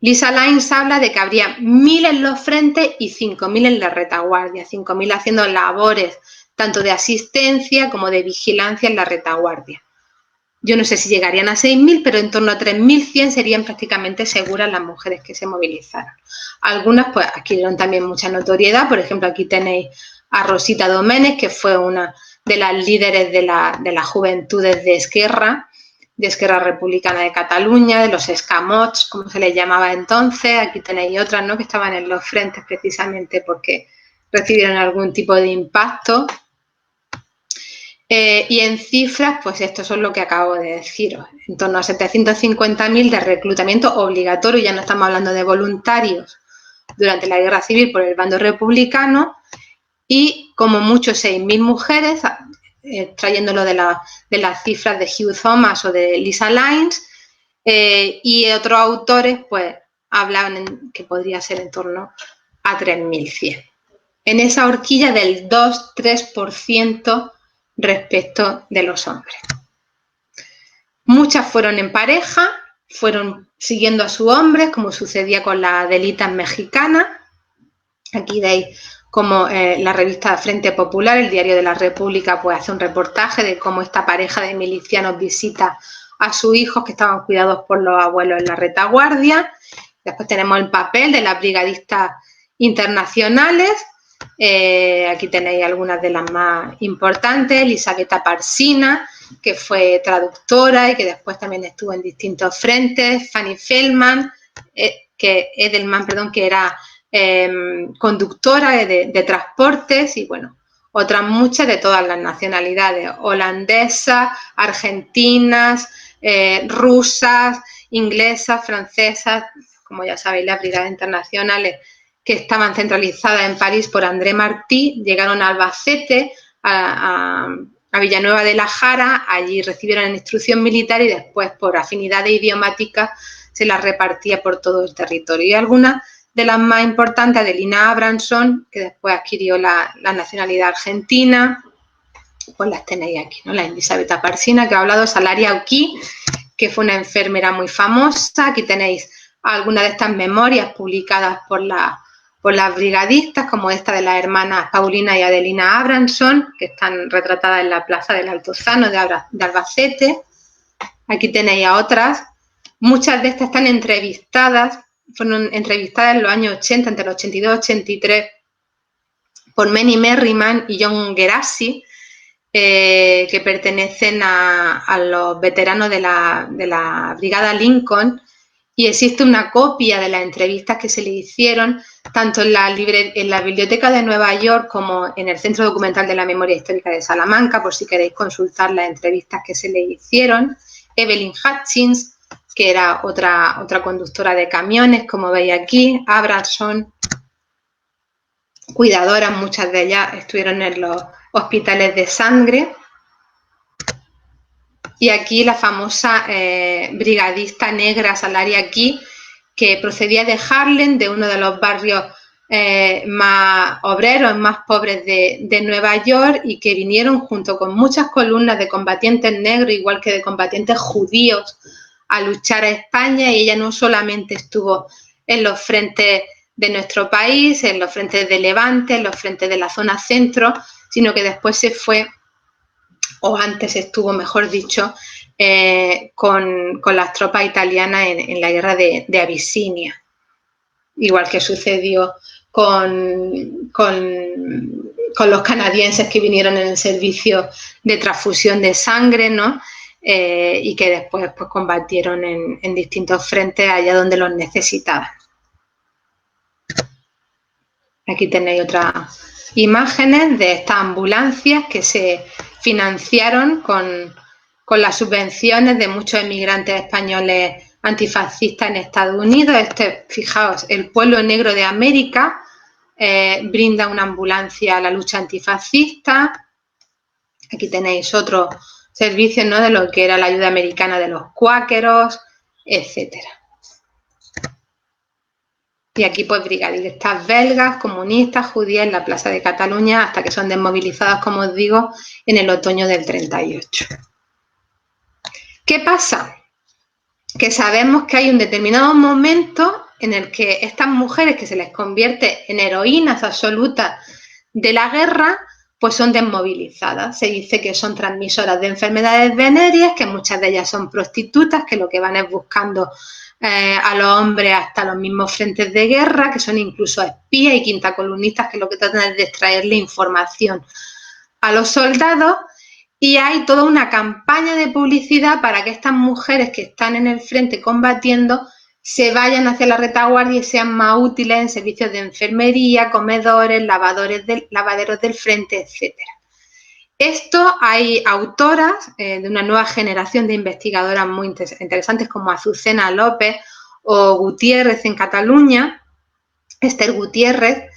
Lisa Lines habla de que habría 1.000 en los frentes y 5.000 en la retaguardia, 5.000 haciendo labores tanto de asistencia como de vigilancia en la retaguardia. Yo no sé si llegarían a 6.000, pero en torno a 3.100 serían prácticamente seguras las mujeres que se movilizaron. Algunas pues adquirieron también mucha notoriedad. Por ejemplo, aquí tenéis a Rosita Domenech, que fue una de las líderes de las juventudes de Esquerra Republicana de Cataluña, de los escamots, como se les llamaba entonces. Aquí tenéis otras, ¿no?, que estaban en los frentes precisamente porque recibieron algún tipo de impacto. Y en cifras, pues esto es lo que acabo de deciros, en torno a 750.000 de reclutamiento obligatorio, ya no estamos hablando de voluntarios, durante la Guerra Civil por el bando republicano, y como mucho 6.000 mujeres, trayéndolo de las cifras de Hugh Thomas o de Lisa Lines, y otros autores pues hablan que podría ser en torno a 3.100. En esa horquilla del 2-3% respecto de los hombres. Muchas fueron en pareja, fueron siguiendo a sus hombres, como sucedía con las Adelitas mexicanas. Aquí veis como la revista Frente Popular, el diario de la República, pues hace un reportaje de cómo esta pareja de milicianos visita a sus hijos que estaban cuidados por los abuelos en la retaguardia. Después tenemos el papel de las brigadistas internacionales. Aquí tenéis algunas de las más importantes. Elisabetta Parsina, que fue traductora y que después también estuvo en distintos frentes. Fanny Edelman, que era conductora de transportes, y bueno, otras muchas de todas las nacionalidades, holandesas, argentinas, rusas, inglesas, francesas, como ya sabéis, las brigadas internacionales que estaban centralizadas en París por André Martí, llegaron a Albacete, a Villanueva de la Jara, allí recibieron instrucción militar y después, por afinidades idiomáticas, se las repartía por todo el territorio. Y algunas de las más importantes, Adelina Abramson, que después adquirió la nacionalidad argentina, pues las tenéis aquí, ¿no? La Elizabeth Parsina, que ha hablado, Salaria Auquí, que fue una enfermera muy famosa. Aquí tenéis algunas de estas memorias publicadas por las brigadistas, como esta de las hermanas Paulina y Adelina Abramson, que están retratadas en la plaza del Altozano de Albacete. Aquí tenéis a otras. Muchas de estas están entrevistadas, fueron entrevistadas en los años 80, entre el 82 y 83, por Manny Merriman y John Gerasi, que pertenecen a los veteranos de la Brigada Lincoln, y existe una copia de las entrevistas que se le hicieron tanto en la Biblioteca de Nueva York como en el Centro Documental de la Memoria Histórica de Salamanca, por si queréis consultar las entrevistas que se le hicieron. Evelyn Hutchins, que era otra conductora de camiones, como veis aquí, Abramson, cuidadoras, muchas de ellas estuvieron en los hospitales de sangre. Y aquí la famosa brigadista negra Salaria Key, que procedía de Harlem, de uno de los barrios más obreros, más pobres de Nueva York, y que vinieron junto con muchas columnas de combatientes negros, igual que de combatientes judíos, a luchar a España. Y ella no solamente estuvo en los frentes de nuestro país, en los frentes de Levante, en los frentes de la zona centro, sino que después se fue, o antes estuvo, mejor dicho, con las tropas italianas en la guerra de Abisinia, igual que sucedió con los canadienses que vinieron en el servicio de transfusión de sangre, ¿no? Y que después pues, combatieron en distintos frentes allá donde los necesitaban. Aquí tenéis otras imágenes de estas ambulancias que se financiaron con las subvenciones de muchos emigrantes españoles antifascistas en Estados Unidos. Fijaos, el pueblo negro de América brinda una ambulancia a la lucha antifascista. Aquí tenéis otros servicios, ¿no?, de lo que era la ayuda americana de los cuáqueros, etcétera. Y aquí pues brigadistas belgas, comunistas, judías en la Plaza de Cataluña, hasta que son desmovilizadas, como os digo, en el otoño del 38. ¿Qué pasa? Que sabemos que hay un determinado momento en el que estas mujeres, que se les convierte en heroínas absolutas de la guerra, pues son desmovilizadas. Se dice que son transmisoras de enfermedades venéreas, que muchas de ellas son prostitutas, que lo que van es buscando a los hombres hasta los mismos frentes de guerra, que son incluso espías y quintacolumnistas, que lo que tratan es de extraerle información a los soldados. Y hay toda una campaña de publicidad para que estas mujeres que están en el frente combatiendo se vayan hacia la retaguardia y sean más útiles en servicios de enfermería, comedores, lavaderos del frente, etcétera. Esto hay autoras de una nueva generación de investigadoras muy interesantes como Azucena López o Gutiérrez en Cataluña, Esther Gutiérrez,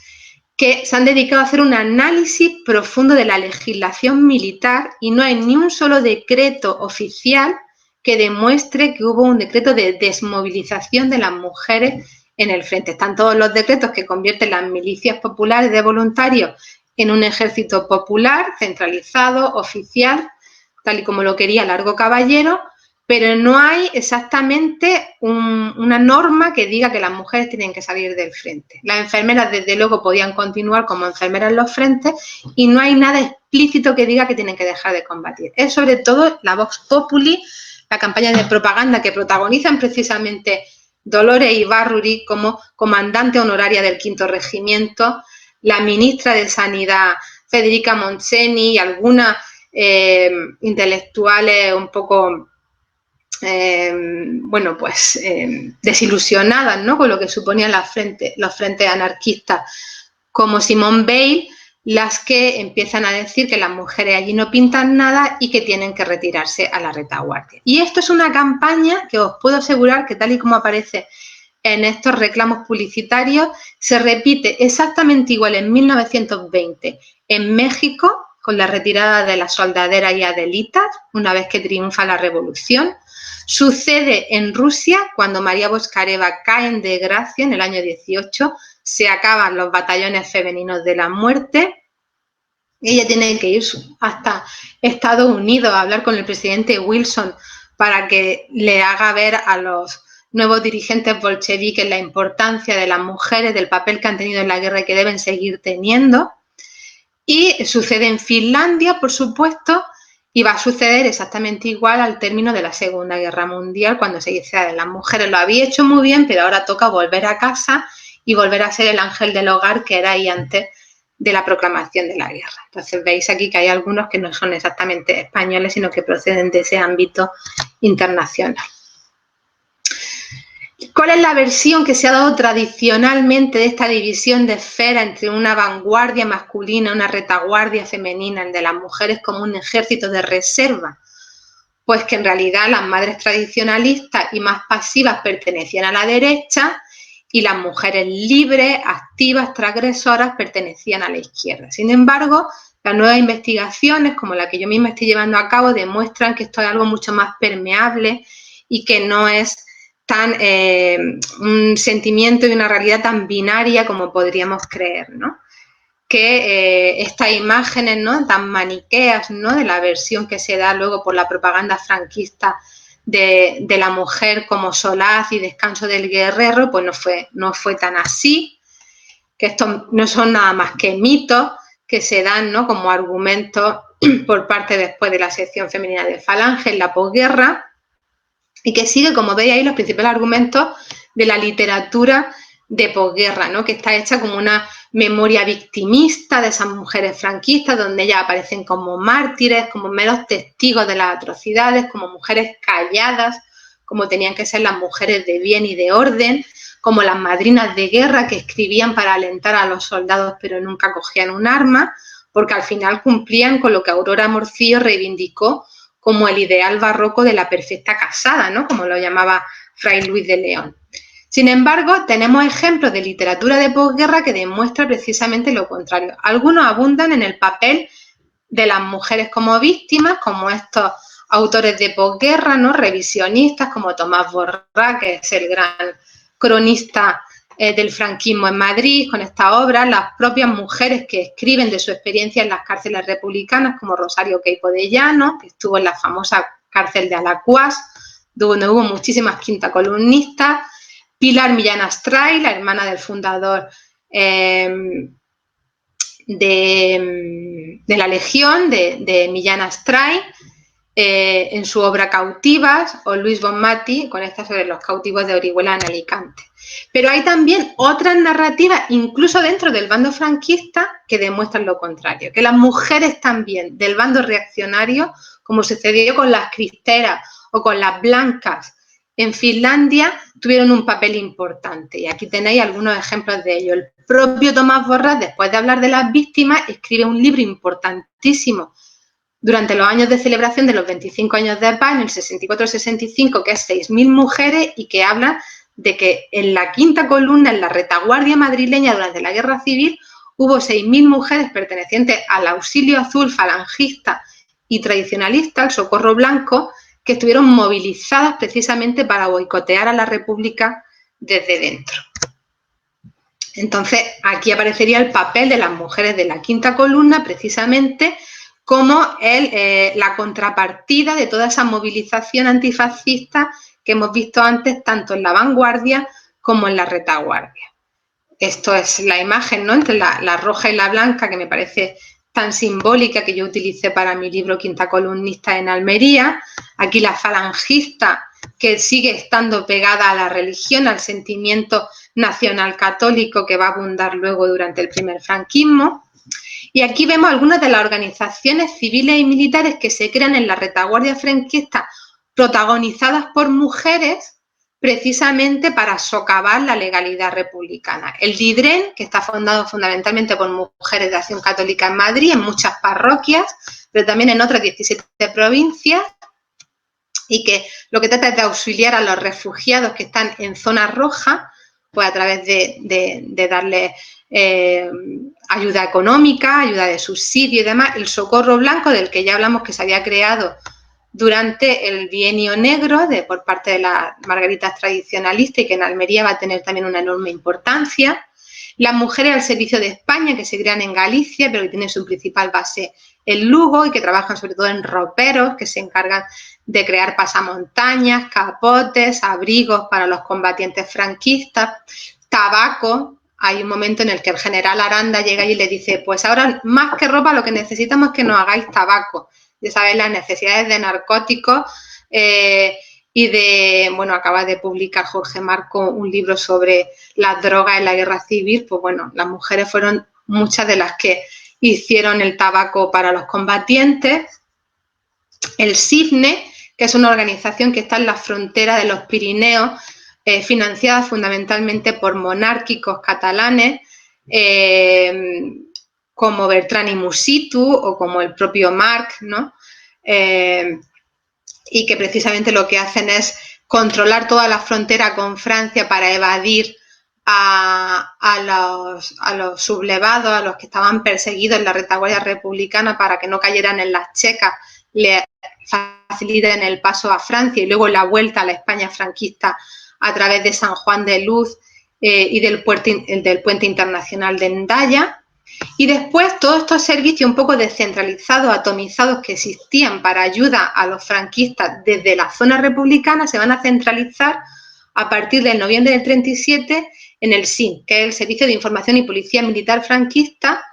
que se han dedicado a hacer un análisis profundo de la legislación militar, y no hay ni un solo decreto oficial que demuestre que hubo un decreto de desmovilización de las mujeres en el frente. Están todos los decretos que convierten las milicias populares de voluntarios en un ejército popular, centralizado, oficial, tal y como lo quería Largo Caballero, pero no hay exactamente una norma que diga que las mujeres tienen que salir del frente. Las enfermeras, desde luego, podían continuar como enfermeras en los frentes, y no hay nada explícito que diga que tienen que dejar de combatir. Es sobre todo la Vox Populi, la campaña de propaganda que protagonizan precisamente Dolores Ibarruri como comandante honoraria del 5º Regimiento, la ministra de Sanidad Federica Montseny y algunas intelectuales un poco desilusionadas, ¿no?, con lo que suponían los frentes anarquistas, como Simone Weil, las que empiezan a decir que las mujeres allí no pintan nada y que tienen que retirarse a la retaguardia. Y esto es una campaña que os puedo asegurar que, tal y como aparece en estos reclamos publicitarios se repite exactamente igual en 1920 en México, con la retirada de las soldaderas y adelitas, una vez que triunfa la revolución. Sucede en Rusia, cuando María Boscareva cae en desgracia en el año 18, se acaban los batallones femeninos de la muerte. Ella tiene que ir hasta Estados Unidos a hablar con el presidente Wilson para que le haga ver a los nuevos dirigentes bolcheviques la importancia de las mujeres, del papel que han tenido en la guerra y que deben seguir teniendo. Y sucede en Finlandia, por supuesto, y va a suceder exactamente igual al término de la Segunda Guerra Mundial, cuando se dice las mujeres lo habéis hecho muy bien, pero ahora toca volver a casa y volver a ser el ángel del hogar que era ahí antes de la proclamación de la guerra. Entonces veis aquí que hay algunos que no son exactamente españoles, sino que proceden de ese ámbito internacional. ¿Cuál es la versión que se ha dado tradicionalmente de esta división de esfera entre una vanguardia masculina y una retaguardia femenina, el de las mujeres como un ejército de reserva? Pues que en realidad las madres tradicionalistas y más pasivas pertenecían a la derecha y las mujeres libres, activas, transgresoras pertenecían a la izquierda. Sin embargo, las nuevas investigaciones, como la que yo misma estoy llevando a cabo, demuestran que esto es algo mucho más permeable y que no es tan un sentimiento y una realidad tan binaria como podríamos creer, ¿no? Que estas imágenes, ¿no?, tan maniqueas, ¿no?, de la versión que se da luego por la propaganda franquista de la mujer como solaz y descanso del guerrero, pues no fue tan así, que estos no son nada más que mitos que se dan, ¿no?, como argumentos por parte después de la sección femenina de Falange en la posguerra, y que sigue, como veis ahí, los principales argumentos de la literatura de posguerra, ¿no?, que está hecha como una memoria victimista de esas mujeres franquistas, donde ellas aparecen como mártires, como meros testigos de las atrocidades, como mujeres calladas, como tenían que ser las mujeres de bien y de orden, como las madrinas de guerra que escribían para alentar a los soldados pero nunca cogían un arma, porque al final cumplían con lo que Aurora Morcillo reivindicó como el ideal barroco de la perfecta casada, ¿no?, como lo llamaba Fray Luis de León. Sin embargo, tenemos ejemplos de literatura de posguerra que demuestra precisamente lo contrario. Algunos abundan en el papel de las mujeres como víctimas, como estos autores de posguerra, ¿no?, revisionistas, como Tomás Borrá, que es el gran cronista del franquismo en Madrid, con esta obra, las propias mujeres que escriben de su experiencia en las cárceles republicanas, como Rosario Queipo de Llano, que estuvo en la famosa cárcel de Alacuás, donde hubo muchísimas quintacolumnistas, Pilar Millán Astray, la hermana del fundador de la Legión, de Millán Astray, en su obra Cautivas, o Luis Bonmatí con esta sobre los cautivos de Orihuela en Alicante. Pero hay también otras narrativas, incluso dentro del bando franquista, que demuestran lo contrario, que las mujeres también del bando reaccionario, como sucedió con las cristeras o con las blancas en Finlandia, tuvieron un papel importante. Y aquí tenéis algunos ejemplos de ello. El propio Tomás Borrás, después de hablar de las víctimas, escribe un libro importantísimo durante los años de celebración de los 25 años de paz, en el 64-65, que es 6.000 mujeres, y que habla de que en la quinta columna, en la retaguardia madrileña durante la Guerra Civil, hubo 6.000 mujeres pertenecientes al Auxilio Azul, falangista y tradicionalista, al Socorro Blanco, que estuvieron movilizadas precisamente para boicotear a la República desde dentro. Entonces, aquí aparecería el papel de las mujeres de la quinta columna, precisamente como la contrapartida de toda esa movilización antifascista que hemos visto antes, tanto en la vanguardia como en la retaguardia. Esto es la imagen, ¿no?, entre la roja y la blanca, que me parece tan simbólica, que yo utilicé para mi libro Quinta Columnista en Almería. Aquí la falangista, que sigue estando pegada a la religión, al sentimiento nacional católico que va a abundar luego durante el primer franquismo. Y aquí vemos algunas de las organizaciones civiles y militares que se crean en la retaguardia franquista, protagonizadas por mujeres, precisamente para socavar la legalidad republicana. El DIDREN, que está fundado fundamentalmente por mujeres de Acción Católica en Madrid, en muchas parroquias, pero también en otras 17 provincias. y que lo que trata es de auxiliar a los refugiados que están en zona roja, pues a través de darles ayuda económica, ayuda de subsidio y demás. El Socorro Blanco, del que ya hablamos, que se había creado durante el Bienio Negro por parte de las margaritas tradicionalistas y que en Almería va a tener también una enorme importancia. Las mujeres al servicio de España, que se crean en Galicia, pero que tienen su principal base en Lugo y que trabajan sobre todo en roperos, que se encargan de crear pasamontañas, capotes, abrigos para los combatientes franquistas, tabaco. Hay un momento en el que el general Aranda llega y le dice, pues ahora más que ropa lo que necesitamos es que nos hagáis tabaco. Ya sabéis las necesidades de narcóticos y bueno, acaba de publicar Jorge Marco un libro sobre las drogas en la guerra civil. Pues bueno, las mujeres fueron muchas de las que hicieron el tabaco para los combatientes. El CIFNE, que es una organización que está en la frontera de los Pirineos, financiada fundamentalmente por monárquicos catalanes, como Bertrand y Musitu o como el propio Marc, ¿no? Y que precisamente lo que hacen es controlar toda la frontera con Francia para evadir a los sublevados, a los que estaban perseguidos en la retaguardia republicana para que no cayeran en las checas, le faciliten el paso a Francia y luego la vuelta a la España franquista a través de San Juan de Luz y del puente internacional de Hendaya. Y después todos estos servicios un poco descentralizados, atomizados que existían para ayuda a los franquistas desde la zona republicana se van a centralizar a partir del noviembre del 37 en el SIN, que es el Servicio de Información y Policía Militar Franquista,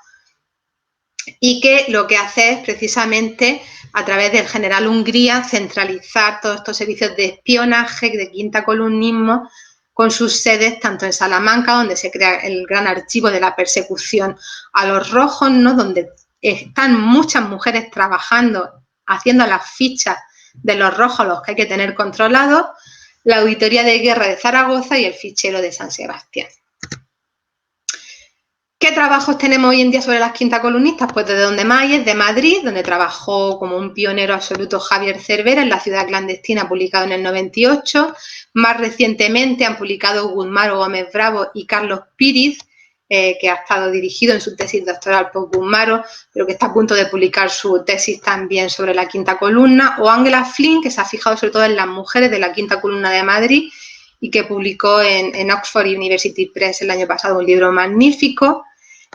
y que lo que hace es precisamente a través del general Hungría centralizar todos estos servicios de espionaje, de quinta columnismo, con sus sedes tanto en Salamanca, donde se crea el gran archivo de la persecución a los rojos, ¿no? Donde están muchas mujeres trabajando, haciendo las fichas de los rojos, los que hay que tener controlados, la Auditoría de Guerra de Zaragoza y el fichero de San Sebastián. ¿Qué trabajos tenemos hoy en día sobre las quinta columnistas? Pues desde donde más hay es de Madrid, donde trabajó como un pionero absoluto Javier Cervera en La ciudad clandestina, publicado en el 98. Más recientemente han publicado Guzmán Gómez Bravo y Carlos Píriz, que ha estado dirigido en su tesis doctoral por Guzmán, pero que está a punto de publicar su tesis también sobre la quinta columna, o Ángela Flynn, que se ha fijado sobre todo en las mujeres de la quinta columna de Madrid y que publicó en Oxford University Press el año pasado un libro magnífico.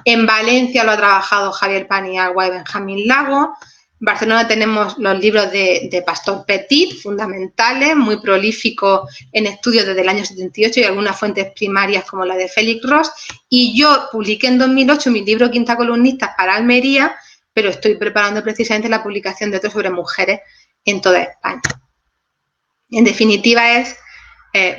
En Valencia lo ha trabajado Javier Paniagua y Benjamín Lago. En Barcelona tenemos los libros de Pastor Petit, fundamentales, muy prolífico en estudios desde el año 78 y algunas fuentes primarias como la de Félix Ross. Y yo publiqué en 2008 mi libro Quinta Columnistas para Almería, pero estoy preparando precisamente la publicación de otro sobre mujeres en toda España. En definitiva es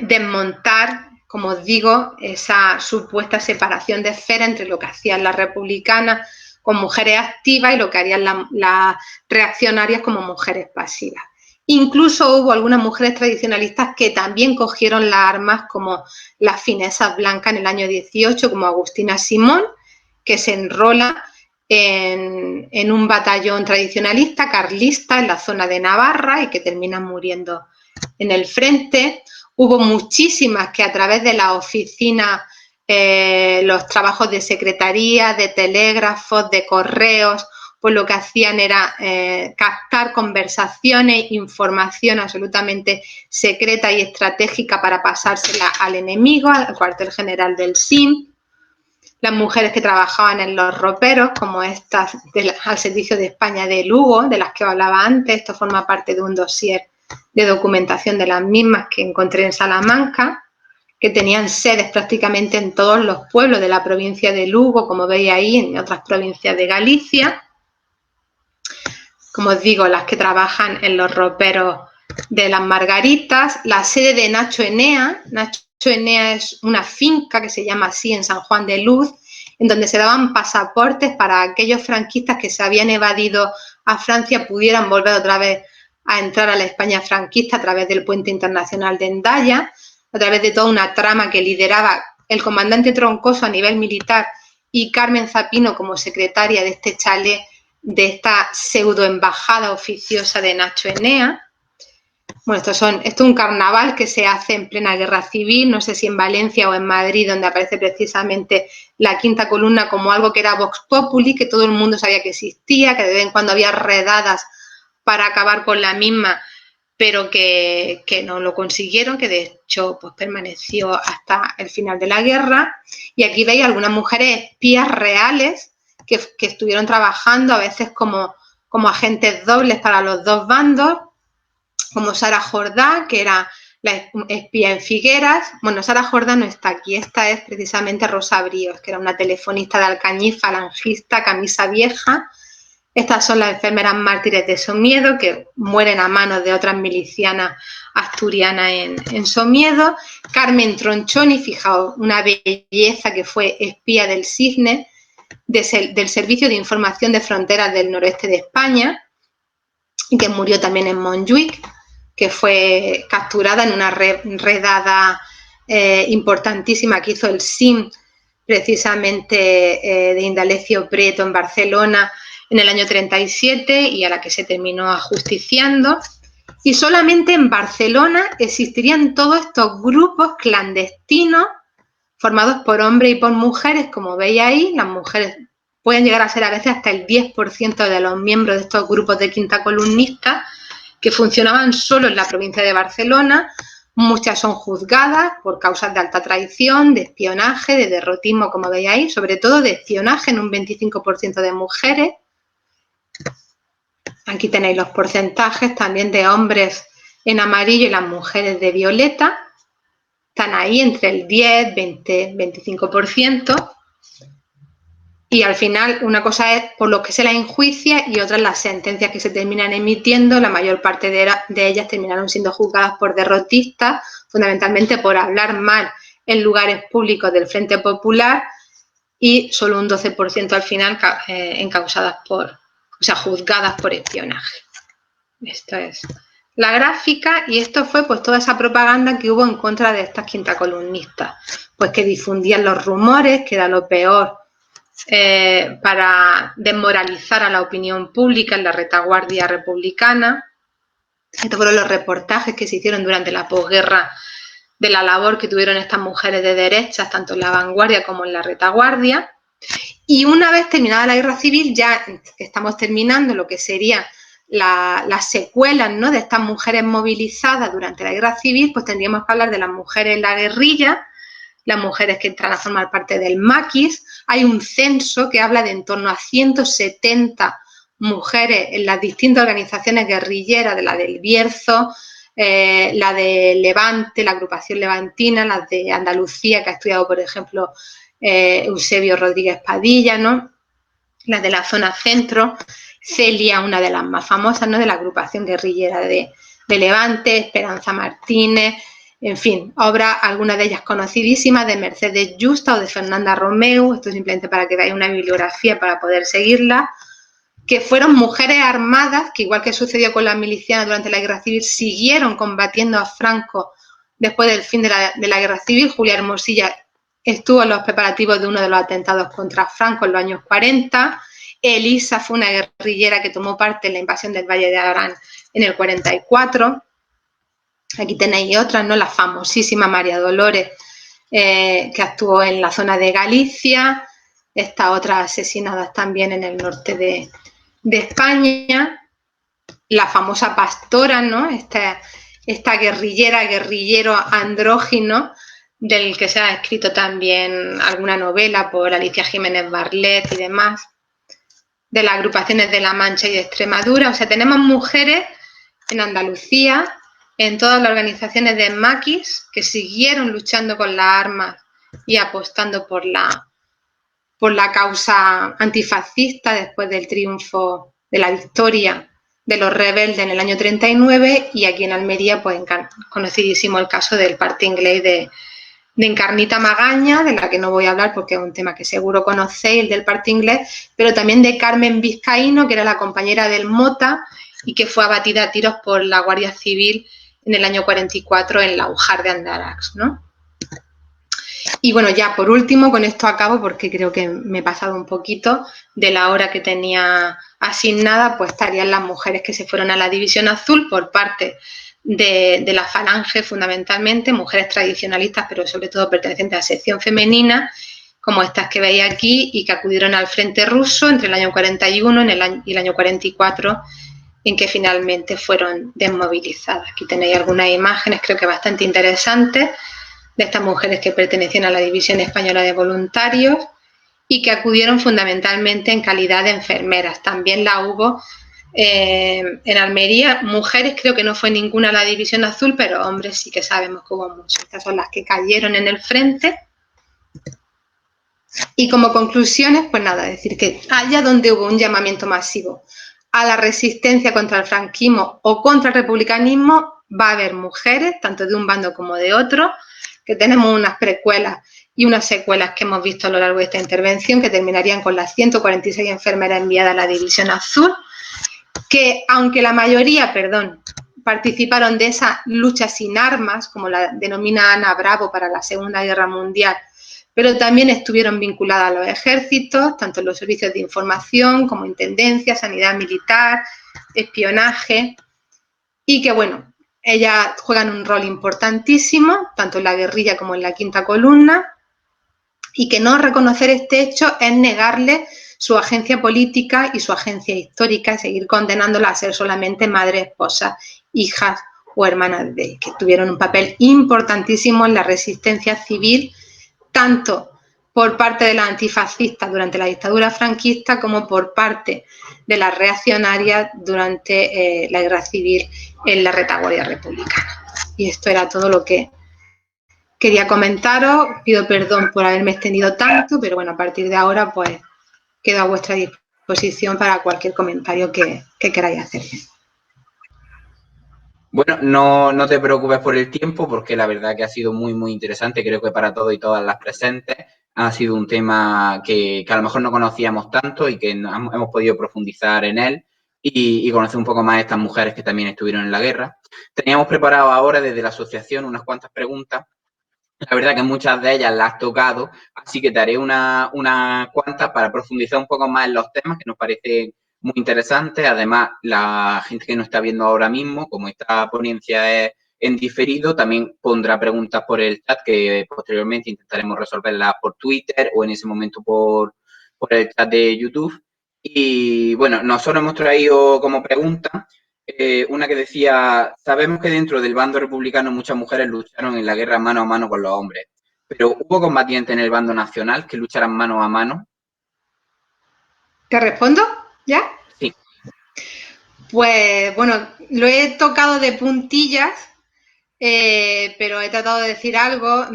desmontar, como os digo, esa supuesta separación de esfera entre lo que hacían las republicanas con mujeres activas y lo que harían las reaccionarias como mujeres pasivas. Incluso hubo algunas mujeres tradicionalistas que también cogieron las armas, como las finesas blancas en el año 18, como Agustina Simón, que se enrola en un batallón tradicionalista, carlista, en la zona de Navarra y que terminan muriendo en el frente. Hubo muchísimas que a través de la oficina, los trabajos de secretaría, de telégrafos, de correos, pues lo que hacían era captar conversaciones, información absolutamente secreta y estratégica para pasársela al enemigo, al cuartel general del SIN. Las mujeres que trabajaban en los roperos, como estas al servicio de España de Lugo, de las que os hablaba antes, esto forma parte de un dossier de documentación de las mismas que encontré en Salamanca, que tenían sedes prácticamente en todos los pueblos de la provincia de Lugo, como veis ahí, en otras provincias de Galicia. Como os digo, las que trabajan en los roperos de las Margaritas, la sede de Nacho Enea. Nacho Enea es una finca que se llama así en San Juan de Luz, en donde se daban pasaportes para aquellos franquistas que se habían evadido a Francia pudieran volver otra vez a entrar a la España franquista a través del puente internacional de Hendaya, a través de toda una trama que lideraba el comandante Troncoso a nivel militar y Carmen Zapino como secretaria de este chalet, de esta pseudoembajada oficiosa de Nacho Enea. Bueno, esto es un carnaval que se hace en plena guerra civil, no sé si en Valencia o en Madrid, donde aparece precisamente la quinta columna como algo que era Vox Populi, que todo el mundo sabía que existía, que de vez en cuando había redadas para acabar con la misma, pero que no lo consiguieron, que de hecho pues permaneció hasta el final de la guerra. Y aquí veis algunas mujeres espías reales que estuvieron trabajando a veces como agentes dobles para los dos bandos, como Sara Jordá, que era la espía en Figueras. Bueno, Sara Jordá no está aquí, esta es precisamente Rosa Bríos, que era una telefonista de Alcañiz, falangista, camisa vieja. Estas son las enfermeras mártires de Somiedo, que mueren a manos de otras milicianas asturianas en Somiedo. Carmen Tronchoni, fijaos, una belleza, que fue espía del SIGNE, del Servicio de Información de Fronteras del Noroeste de España, y que murió también en Montjuic, que fue capturada en una redada importantísima que hizo el SIM, precisamente de Indalecio Prieto en Barcelona en el año 37, y a la que se terminó ajusticiando. Y solamente en Barcelona existirían todos estos grupos clandestinos formados por hombres y por mujeres. Como veis ahí, las mujeres pueden llegar a ser a veces hasta el 10% de los miembros de estos grupos de quinta columnistas, que funcionaban solo en la provincia de Barcelona. Muchas son juzgadas por causas de alta traición, de espionaje, de derrotismo, como veis ahí, sobre todo de espionaje en un 25% de mujeres. Aquí tenéis los porcentajes también de hombres en amarillo y las mujeres de violeta. Están ahí entre el 10, 20, 25%. Y al final, una cosa es por lo que se las enjuicia y otra es las sentencias que se terminan emitiendo. La mayor parte de ellas terminaron siendo juzgadas por derrotistas, fundamentalmente por hablar mal en lugares públicos del Frente Popular, y solo un 12% al final encausadas juzgadas por espionaje. Esto es la gráfica, y esto fue pues toda esa propaganda que hubo en contra de estas quintacolumnistas, pues que difundían los rumores, que era lo peor para desmoralizar a la opinión pública en la retaguardia republicana. Estos fueron los reportajes que se hicieron durante la posguerra de la labor que tuvieron estas mujeres de derechas, tanto en la vanguardia como en la retaguardia. Y una vez terminada la guerra civil, ya estamos terminando lo que serían las secuelas, ¿no?, de estas mujeres movilizadas durante la guerra civil. Pues tendríamos que hablar de las mujeres en la guerrilla, las mujeres que entran a formar parte del maquis. Hay un censo que habla de en torno a 170 mujeres en las distintas organizaciones guerrilleras, de la del Bierzo, la de Levante, la agrupación levantina, las de Andalucía, que ha estudiado, por ejemplo, Eusebio Rodríguez Padilla, ¿no?, las de la zona centro, Celia, una de las más famosas, ¿no?, de la agrupación guerrillera de Levante, Esperanza Martínez, en fin, obras, algunas de ellas conocidísimas, de Mercedes Justa o de Fernanda Romeu. Esto simplemente para que veáis una bibliografía para poder seguirla, que fueron mujeres armadas, que igual que sucedió con las milicianas durante la guerra civil, siguieron combatiendo a Franco después del fin de la guerra civil. Julia Hermosilla estuvo en los preparativos de uno de los atentados contra Franco en los años 40. Elisa fue una guerrillera que tomó parte en la invasión del Valle de Arán en el 44. Aquí tenéis otras, ¿no?, la famosísima María Dolores, que actuó en la zona de Galicia. Estas otras asesinadas también en el norte de España. La famosa Pastora, ¿no?, esta guerrillero andrógino, del que se ha escrito también alguna novela por Alicia Jiménez Barlet y demás, de las agrupaciones de La Mancha y de Extremadura. O sea, tenemos mujeres en Andalucía, en todas las organizaciones de maquis, que siguieron luchando con las armas y apostando por la causa antifascista después del triunfo, de la victoria de los rebeldes en el año 39. Y aquí en Almería, pues conocidísimo el caso del Parte Inglés de Encarnita Magaña, de la que no voy a hablar porque es un tema que seguro conocéis, el del Parte Inglés, pero también de Carmen Vizcaíno, que era la compañera del Mota y que fue abatida a tiros por la Guardia Civil en el año 44 en la Ujar de Andarax, ¿no? Y bueno, ya por último, con esto acabo porque creo que me he pasado un poquito de la hora que tenía asignada. Pues estarían las mujeres que se fueron a la División Azul por parte de la Falange, fundamentalmente, mujeres tradicionalistas, pero sobre todo pertenecientes a la sección femenina, como estas que veis aquí, y que acudieron al frente ruso entre el año 41 y el año 44, en que finalmente fueron desmovilizadas. Aquí tenéis algunas imágenes, creo que bastante interesantes, de estas mujeres que pertenecían a la División Española de Voluntarios y que acudieron fundamentalmente en calidad de enfermeras. También la hubo en Almería. Mujeres creo que no fue ninguna a la División Azul, pero hombres sí que sabemos que hubo muchos. Estas son las que cayeron en el frente. Y como conclusiones, pues nada, decir que allá donde hubo un llamamiento masivo a la resistencia contra el franquismo o contra el republicanismo, va a haber mujeres, tanto de un bando como de otro, que tenemos unas precuelas y unas secuelas que hemos visto a lo largo de esta intervención, que terminarían con las 146 enfermeras enviadas a la División Azul, que aunque la mayoría, participaron de esa lucha sin armas, como la denomina Ana Bravo para la Segunda Guerra Mundial, pero también estuvieron vinculadas a los ejércitos, tanto en los servicios de información como intendencia, sanidad militar, espionaje, y que, bueno, ellas juegan un rol importantísimo, tanto en la guerrilla como en la quinta columna, y que no reconocer este hecho es negarle su agencia política y su agencia histórica y seguir condenándola a ser solamente madres, esposas, hijas o hermanas de que tuvieron un papel importantísimo en la resistencia civil, tanto por parte de las antifascistas durante la dictadura franquista como por parte de las reaccionarias durante la guerra civil en la retaguardia republicana. Y esto era todo lo que quería comentaros. Pido perdón por haberme extendido tanto, pero bueno, a partir de ahora pues quedo a vuestra disposición para cualquier comentario que queráis hacer. Bueno, no te preocupes por el tiempo, porque la verdad que ha sido muy, muy interesante. Creo que para todos y todas las presentes ha sido un tema que a lo mejor no conocíamos tanto y que hemos podido profundizar en él y conocer un poco más a estas mujeres que también estuvieron en la guerra. Teníamos preparado ahora desde la asociación unas cuantas preguntas. La verdad que muchas de ellas las has tocado, así que te haré una cuantas para profundizar un poco más en los temas que nos parecen muy interesantes. Además, la gente que nos está viendo ahora mismo, como esta ponencia es en diferido, también pondrá preguntas por el chat que posteriormente intentaremos resolverlas por Twitter o en ese momento por el chat de YouTube. Y bueno, nosotros hemos traído como pregunta una que decía: sabemos que dentro del bando republicano muchas mujeres lucharon en la guerra mano a mano con los hombres, pero ¿hubo combatientes en el bando nacional que lucharan mano a mano? ¿Te respondo? ¿Ya? Sí. Pues bueno, lo he tocado de puntillas, pero he tratado de decir algo.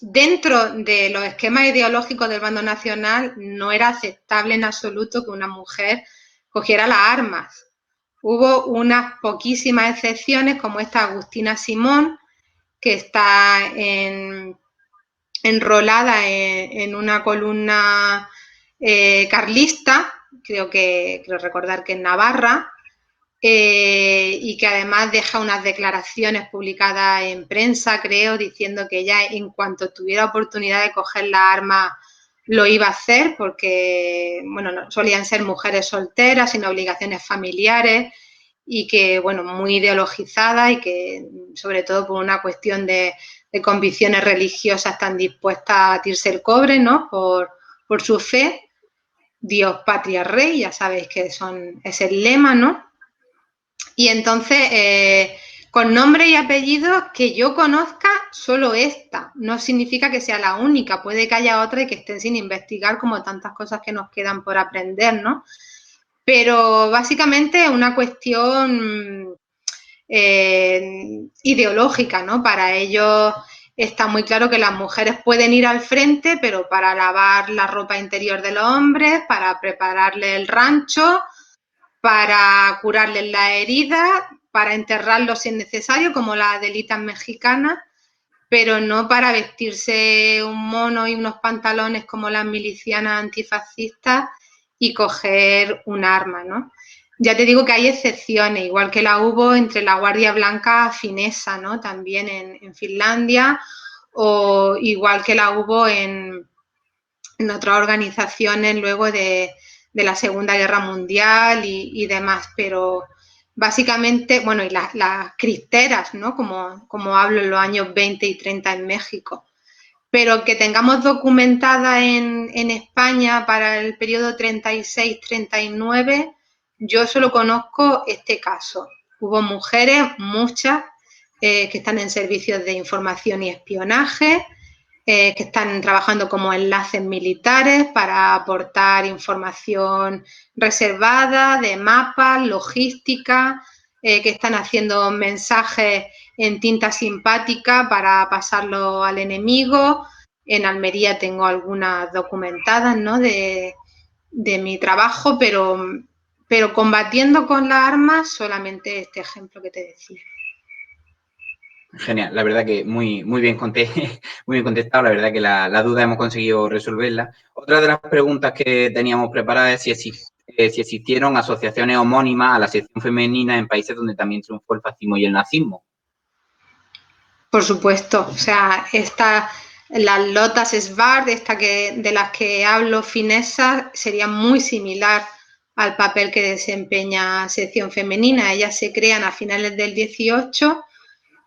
Dentro de los esquemas ideológicos del bando nacional no era aceptable en absoluto que una mujer cogiera las armas. Hubo unas poquísimas excepciones, como esta Agustina Simón, que está enrolada en una columna carlista, creo recordar que en Navarra, y que además deja unas declaraciones publicadas en prensa, creo, diciendo que ella, en cuanto tuviera oportunidad de coger la arma, lo iba a hacer, porque, bueno, no solían ser mujeres solteras, sin obligaciones familiares, y que, bueno, muy ideologizadas y que, sobre todo por una cuestión de convicciones religiosas, están dispuestas a batirse el cobre, ¿no?, por su fe. Dios, patria, rey, ya sabéis que es el lema, ¿no? Y entonces, con nombre y apellidos que yo conozca, solo esta. No significa que sea la única, puede que haya otra y que estén sin investigar, como tantas cosas que nos quedan por aprender, ¿no? Pero básicamente es una cuestión ideológica, ¿no? Para ellos está muy claro que las mujeres pueden ir al frente, pero para lavar la ropa interior de los hombres, para prepararles el rancho, para curarles las heridas, para enterrarlos si es necesario, como las adelitas mexicanas, pero no para vestirse un mono y unos pantalones como las milicianas antifascistas y coger un arma, ¿no? Ya te digo que hay excepciones, igual que la hubo entre la Guardia Blanca finesa, ¿no?, también en Finlandia, o igual que la hubo en otras organizaciones luego de la Segunda Guerra Mundial y demás, pero básicamente, bueno, y las cristeras, ¿no? Como hablo en los años 20 y 30 en México. Pero que tengamos documentada en España para el periodo 36-39, yo solo conozco este caso. Hubo mujeres, muchas, que están en servicios de información y espionaje, que están trabajando como enlaces militares para aportar información reservada de mapas, logística, que están haciendo mensajes en tinta simpática para pasarlo al enemigo. En Almería tengo algunas documentadas, ¿no?, de mi trabajo, pero combatiendo con las armas solamente este ejemplo que te decía. Genial, la verdad que muy, muy bien muy bien contestado, la verdad que la duda hemos conseguido resolverla. Otra de las preguntas que teníamos preparadas es si existieron asociaciones homónimas a la sección femenina en países donde también triunfó el fascismo y el nazismo. Por supuesto, o sea, las Lotas Svart, de las que hablo, finesa, sería muy similar al papel que desempeña sección femenina. Ellas se crean a finales del 18,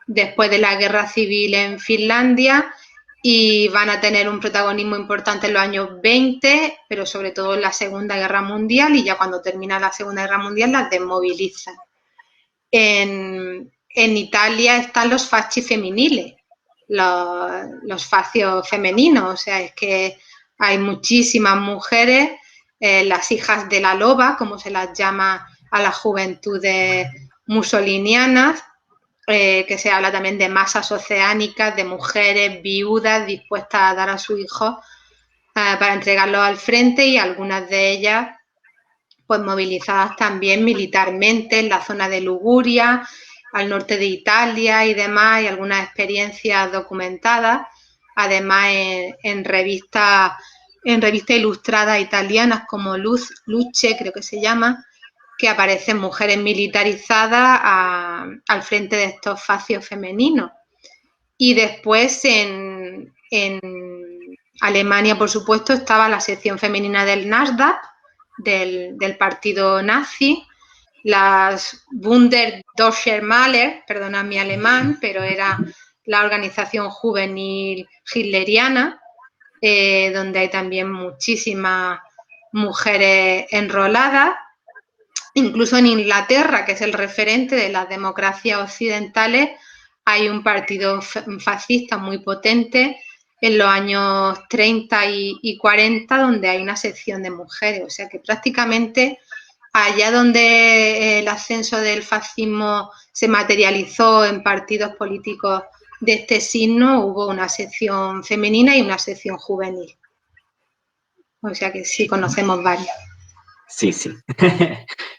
después de la guerra civil en Finlandia, y van a tener un protagonismo importante en los años 20, pero sobre todo en la Segunda Guerra Mundial, y ya cuando termina la Segunda Guerra Mundial las desmovilizan. En Italia están los fasci femminili, los facios femeninos, o sea, es que hay muchísimas mujeres, las hijas de la loba, como se las llama a las juventudes musolinianas, que se habla también de masas oceánicas, de mujeres viudas dispuestas a dar a sus hijos para entregarlos al frente, y algunas de ellas pues movilizadas también militarmente en la zona de Liguria, al norte de Italia y demás, y algunas experiencias documentadas, además en revistas ilustradas italianas como Luce, creo que se llama, que aparecen mujeres militarizadas al frente de estos facios femeninos. Y después en Alemania, por supuesto, estaba la sección femenina del Nasdaq, del partido nazi, las Bundesdeutscher Maler, perdona mi alemán, pero era la organización juvenil hitleriana, donde hay también muchísimas mujeres enroladas. Incluso en Inglaterra, que es el referente de las democracias occidentales, hay un partido fascista muy potente en los años 30 y 40, donde hay una sección de mujeres. O sea que prácticamente allá donde el ascenso del fascismo se materializó en partidos políticos de este signo, hubo una sección femenina y una sección juvenil. O sea que sí, conocemos varias. Sí, sí.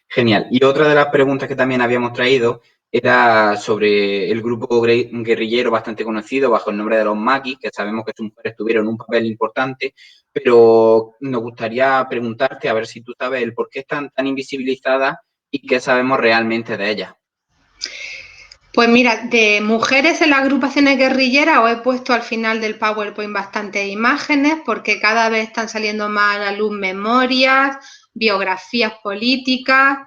Genial. Y otra de las preguntas que también habíamos traído era sobre el grupo guerrillero bastante conocido bajo el nombre de los maquis, que sabemos que sus mujeres tuvieron un papel importante, pero nos gustaría preguntarte a ver si tú sabes el por qué están tan invisibilizadas y qué sabemos realmente de ellas. Pues mira, de mujeres en las agrupaciones guerrilleras os he puesto al final del PowerPoint bastantes imágenes, porque cada vez están saliendo más a la luz memorias, biografías políticas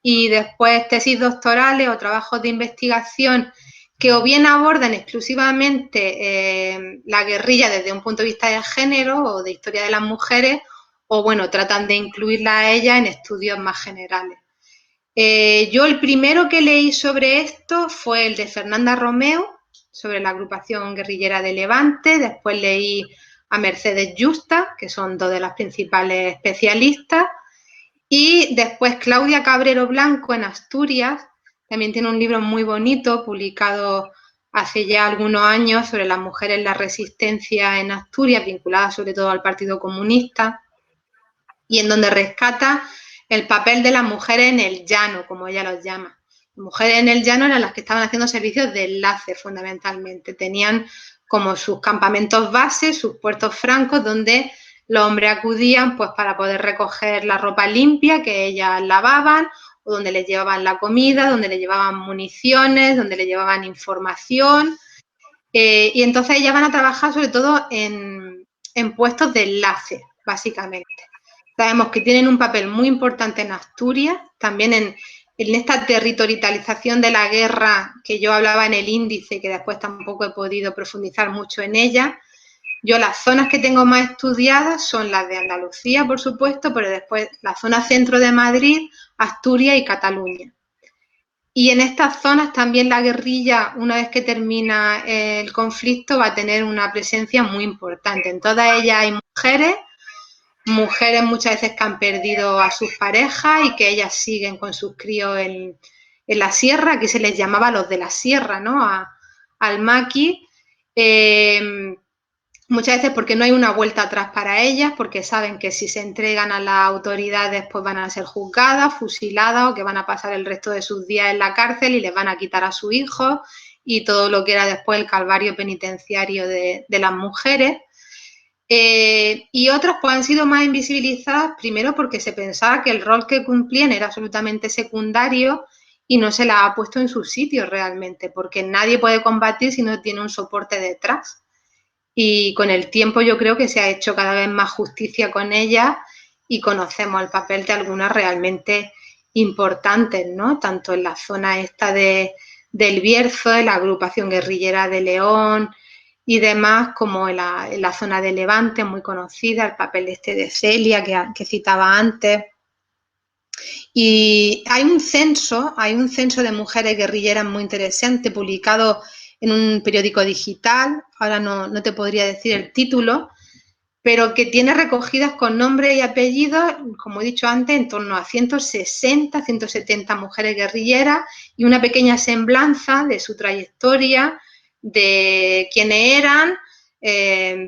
y después tesis doctorales o trabajos de investigación que o bien abordan exclusivamente la guerrilla desde un punto de vista de género o de historia de las mujeres, o bueno, tratan de incluirla a ellas en estudios más generales. Yo el primero que leí sobre esto fue el de Fernanda Romeu, sobre la agrupación guerrillera de Levante. Después leí a Mercedes Yusta, que son dos de las principales especialistas. Y después Claudia Cabrero Blanco, en Asturias, también tiene un libro muy bonito, publicado hace ya algunos años, sobre las mujeres en la resistencia en Asturias, vinculadas sobre todo al Partido Comunista, y en donde rescata el papel de las mujeres en el llano, como ella los llama. Las mujeres en el llano eran las que estaban haciendo servicios de enlace, fundamentalmente. Tenían como sus campamentos base, sus puertos francos, donde los hombres acudían pues para poder recoger la ropa limpia que ellas lavaban, o donde les llevaban la comida, donde les llevaban municiones, donde les llevaban información. Y entonces ellas van a trabajar sobre todo en puestos de enlace, básicamente. Sabemos que tienen un papel muy importante en Asturias, también en esta territorialización de la guerra que yo hablaba en el índice, que después tampoco he podido profundizar mucho en ella, yo las zonas que tengo más estudiadas son las de Andalucía, por supuesto, pero después la zona centro de Madrid, Asturias y Cataluña. Y en estas zonas también la guerrilla, una vez que termina el conflicto, va a tener una presencia muy importante. En todas ellas hay mujeres muchas veces que han perdido a sus parejas y que ellas siguen con sus críos en la sierra, que se les llamaba los de la sierra, ¿no? Al maquis. Muchas veces porque no hay una vuelta atrás para ellas, porque saben que si se entregan a las autoridades pues van a ser juzgadas, fusiladas o que van a pasar el resto de sus días en la cárcel y les van a quitar a sus hijos y todo lo que era después el calvario penitenciario de las mujeres. Y otras pues han sido más invisibilizadas, primero porque se pensaba que el rol que cumplían era absolutamente secundario y no se las ha puesto en su sitio realmente, porque nadie puede combatir si no tiene un soporte detrás. Y con el tiempo yo creo que se ha hecho cada vez más justicia con ellas y conocemos el papel de algunas realmente importantes, ¿no? Tanto en la zona esta del Bierzo, en la agrupación guerrillera de León y demás, como en la zona de Levante, muy conocida, el papel de Celia que citaba antes. Y hay un censo de mujeres guerrilleras muy interesante, publicado en un periódico digital, ahora no te podría decir el título, pero que tiene recogidas con nombre y apellidos, como he dicho antes, en torno a 160, 170 mujeres guerrilleras y una pequeña semblanza de su trayectoria, de quiénes eran,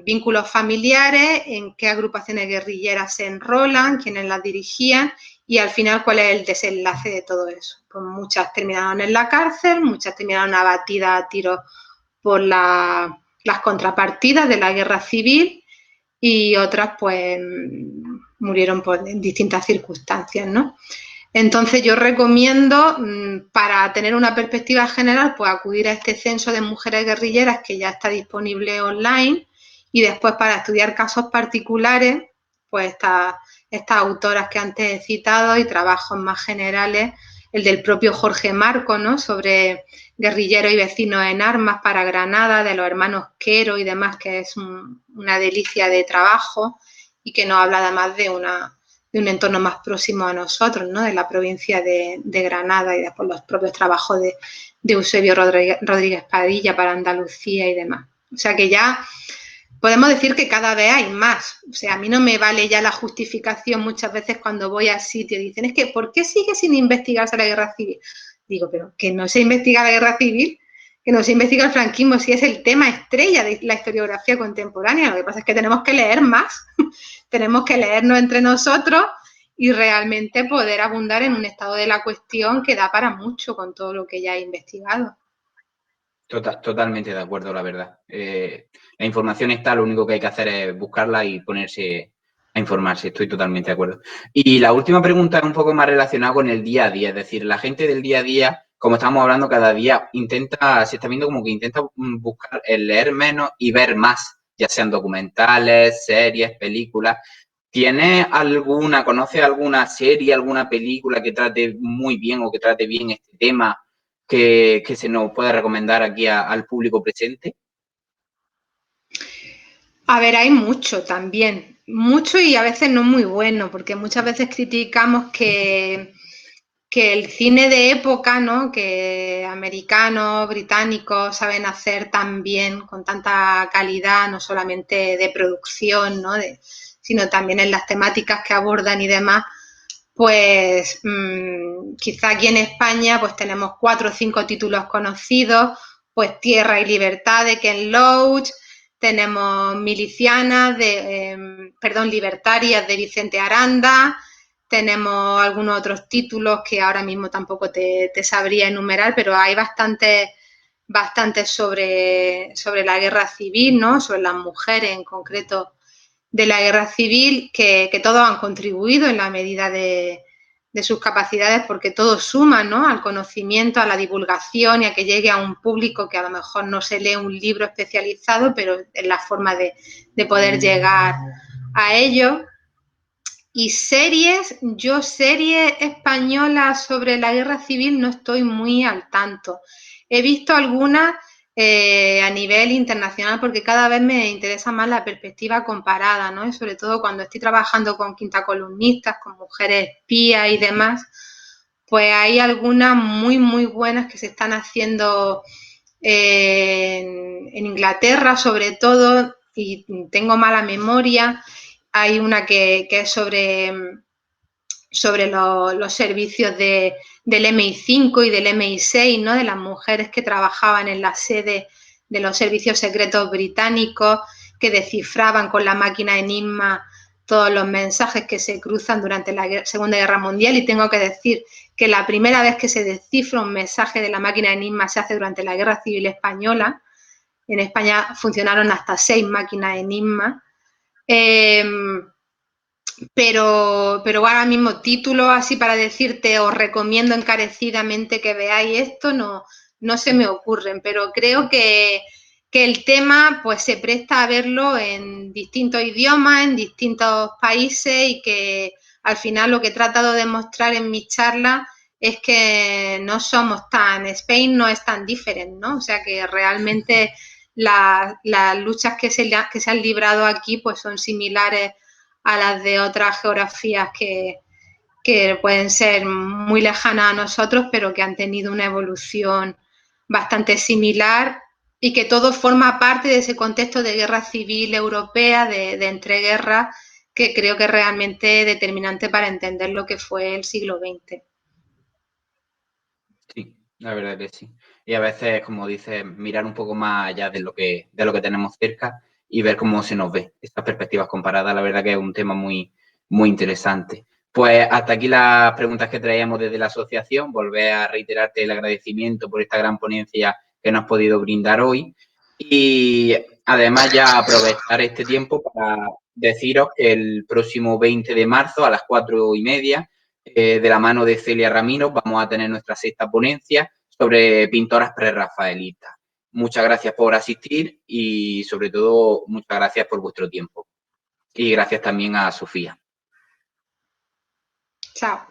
vínculos familiares, en qué agrupaciones guerrilleras se enrolan, quiénes las dirigían y al final cuál es el desenlace de todo eso. Pues muchas terminaron en la cárcel, muchas terminaron abatidas a tiros por las contrapartidas de la guerra civil y otras pues murieron por distintas circunstancias, ¿no? Entonces yo recomiendo, para tener una perspectiva general, pues acudir a este censo de mujeres guerrilleras que ya está disponible online y después para estudiar casos particulares, pues estas autoras que antes he citado y trabajos más generales, el del propio Jorge Marco, ¿no? Sobre guerrilleros y vecinos en armas para Granada, de los hermanos Quero y demás, que es una delicia de trabajo y que nos habla además de un entorno más próximo a nosotros, ¿no? De la provincia de Granada y después los propios trabajos de Eusebio Rodríguez Padilla para Andalucía y demás. O sea que ya podemos decir que cada vez hay más. O sea, a mí no me vale ya la justificación muchas veces cuando voy al sitio. Dicen, es que ¿por qué sigue sin investigarse la guerra civil? Digo, pero que no se investiga la guerra civil, que no se investiga el franquismo, si es el tema estrella de la historiografía contemporánea. Lo que pasa es que tenemos que leer más, tenemos que leernos entre nosotros y realmente poder abundar en un estado de la cuestión que da para mucho con todo lo que ya he investigado. Totalmente de acuerdo, la verdad. La información está, lo único que hay que hacer es buscarla y ponerse a informarse, estoy totalmente de acuerdo. Y la última pregunta es un poco más relacionada con el día a día, es decir, la gente del día a día, como estamos hablando cada día, se está viendo como que intenta buscar el leer menos y ver más, ya sean documentales, series, películas. ¿Conoces alguna serie, alguna película que trate muy bien o que trate bien este tema que se nos pueda recomendar aquí al público presente? A ver, hay mucho también, mucho y a veces no muy bueno, porque muchas veces criticamos que el cine de época, ¿no? Que americanos, británicos saben hacer tan bien, con tanta calidad, no solamente de producción, ¿no? Sino también en las temáticas que abordan y demás, pues quizá aquí en España pues tenemos 4 o 5 títulos conocidos, pues Tierra y Libertad de Ken Loach, tenemos Milicianas, Libertarias de Vicente Aranda, tenemos algunos otros títulos que ahora mismo tampoco te sabría enumerar, pero hay bastantes sobre la guerra civil, ¿no? Sobre las mujeres en concreto de la guerra civil, que todos han contribuido en la medida de sus capacidades, porque todo suma, ¿no? Al conocimiento, a la divulgación y a que llegue a un público que a lo mejor no se lee un libro especializado, pero es la forma de poder llegar a ello. Y series, yo series españolas sobre la guerra civil no estoy muy al tanto. He visto algunas a nivel internacional porque cada vez me interesa más la perspectiva comparada, ¿no? Y sobre todo cuando estoy trabajando con quintacolumnistas, con mujeres espías y demás, pues hay algunas muy, muy buenas que se están haciendo en Inglaterra, sobre todo, y tengo mala memoria. Hay una que es sobre los servicios del MI5 y del MI6, ¿no? De las mujeres que trabajaban en la sede de los servicios secretos británicos, que descifraban con la máquina Enigma todos los mensajes que se cruzan durante la Segunda Guerra Mundial. Y tengo que decir que la primera vez que se descifra un mensaje de la máquina Enigma se hace durante la Guerra Civil Española. En España funcionaron hasta 6 máquinas Enigma. Pero ahora mismo títulos así para decirte os recomiendo encarecidamente que veáis esto no se me ocurren, pero creo que el tema pues se presta a verlo en distintos idiomas, en distintos países, y que al final lo que he tratado de mostrar en mis charlas es que no somos tan, Spain no es tan diferente, ¿no? O sea que realmente las luchas que se han librado aquí pues son similares a las de otras geografías que pueden ser muy lejanas a nosotros, pero que han tenido una evolución bastante similar, y que todo forma parte de ese contexto de guerra civil europea, de entreguerras, que creo que es realmente determinante para entender lo que fue el siglo XX. Sí, la verdad que sí. Y a veces, como dices, mirar un poco más allá de lo que tenemos cerca y ver cómo se nos ve estas perspectivas comparadas. La verdad que es un tema muy, muy interesante. Pues hasta aquí las preguntas que traíamos desde la asociación. Volver a reiterarte el agradecimiento por esta gran ponencia que nos has podido brindar hoy. Y además ya aprovechar este tiempo para deciros que el próximo 20 de marzo a las 4:30, de la mano de Celia Ramiro, vamos a tener nuestra sexta ponencia sobre pintoras prerrafaelitas. Muchas gracias por asistir y, sobre todo, muchas gracias por vuestro tiempo. Y gracias también a Sofía. Chao.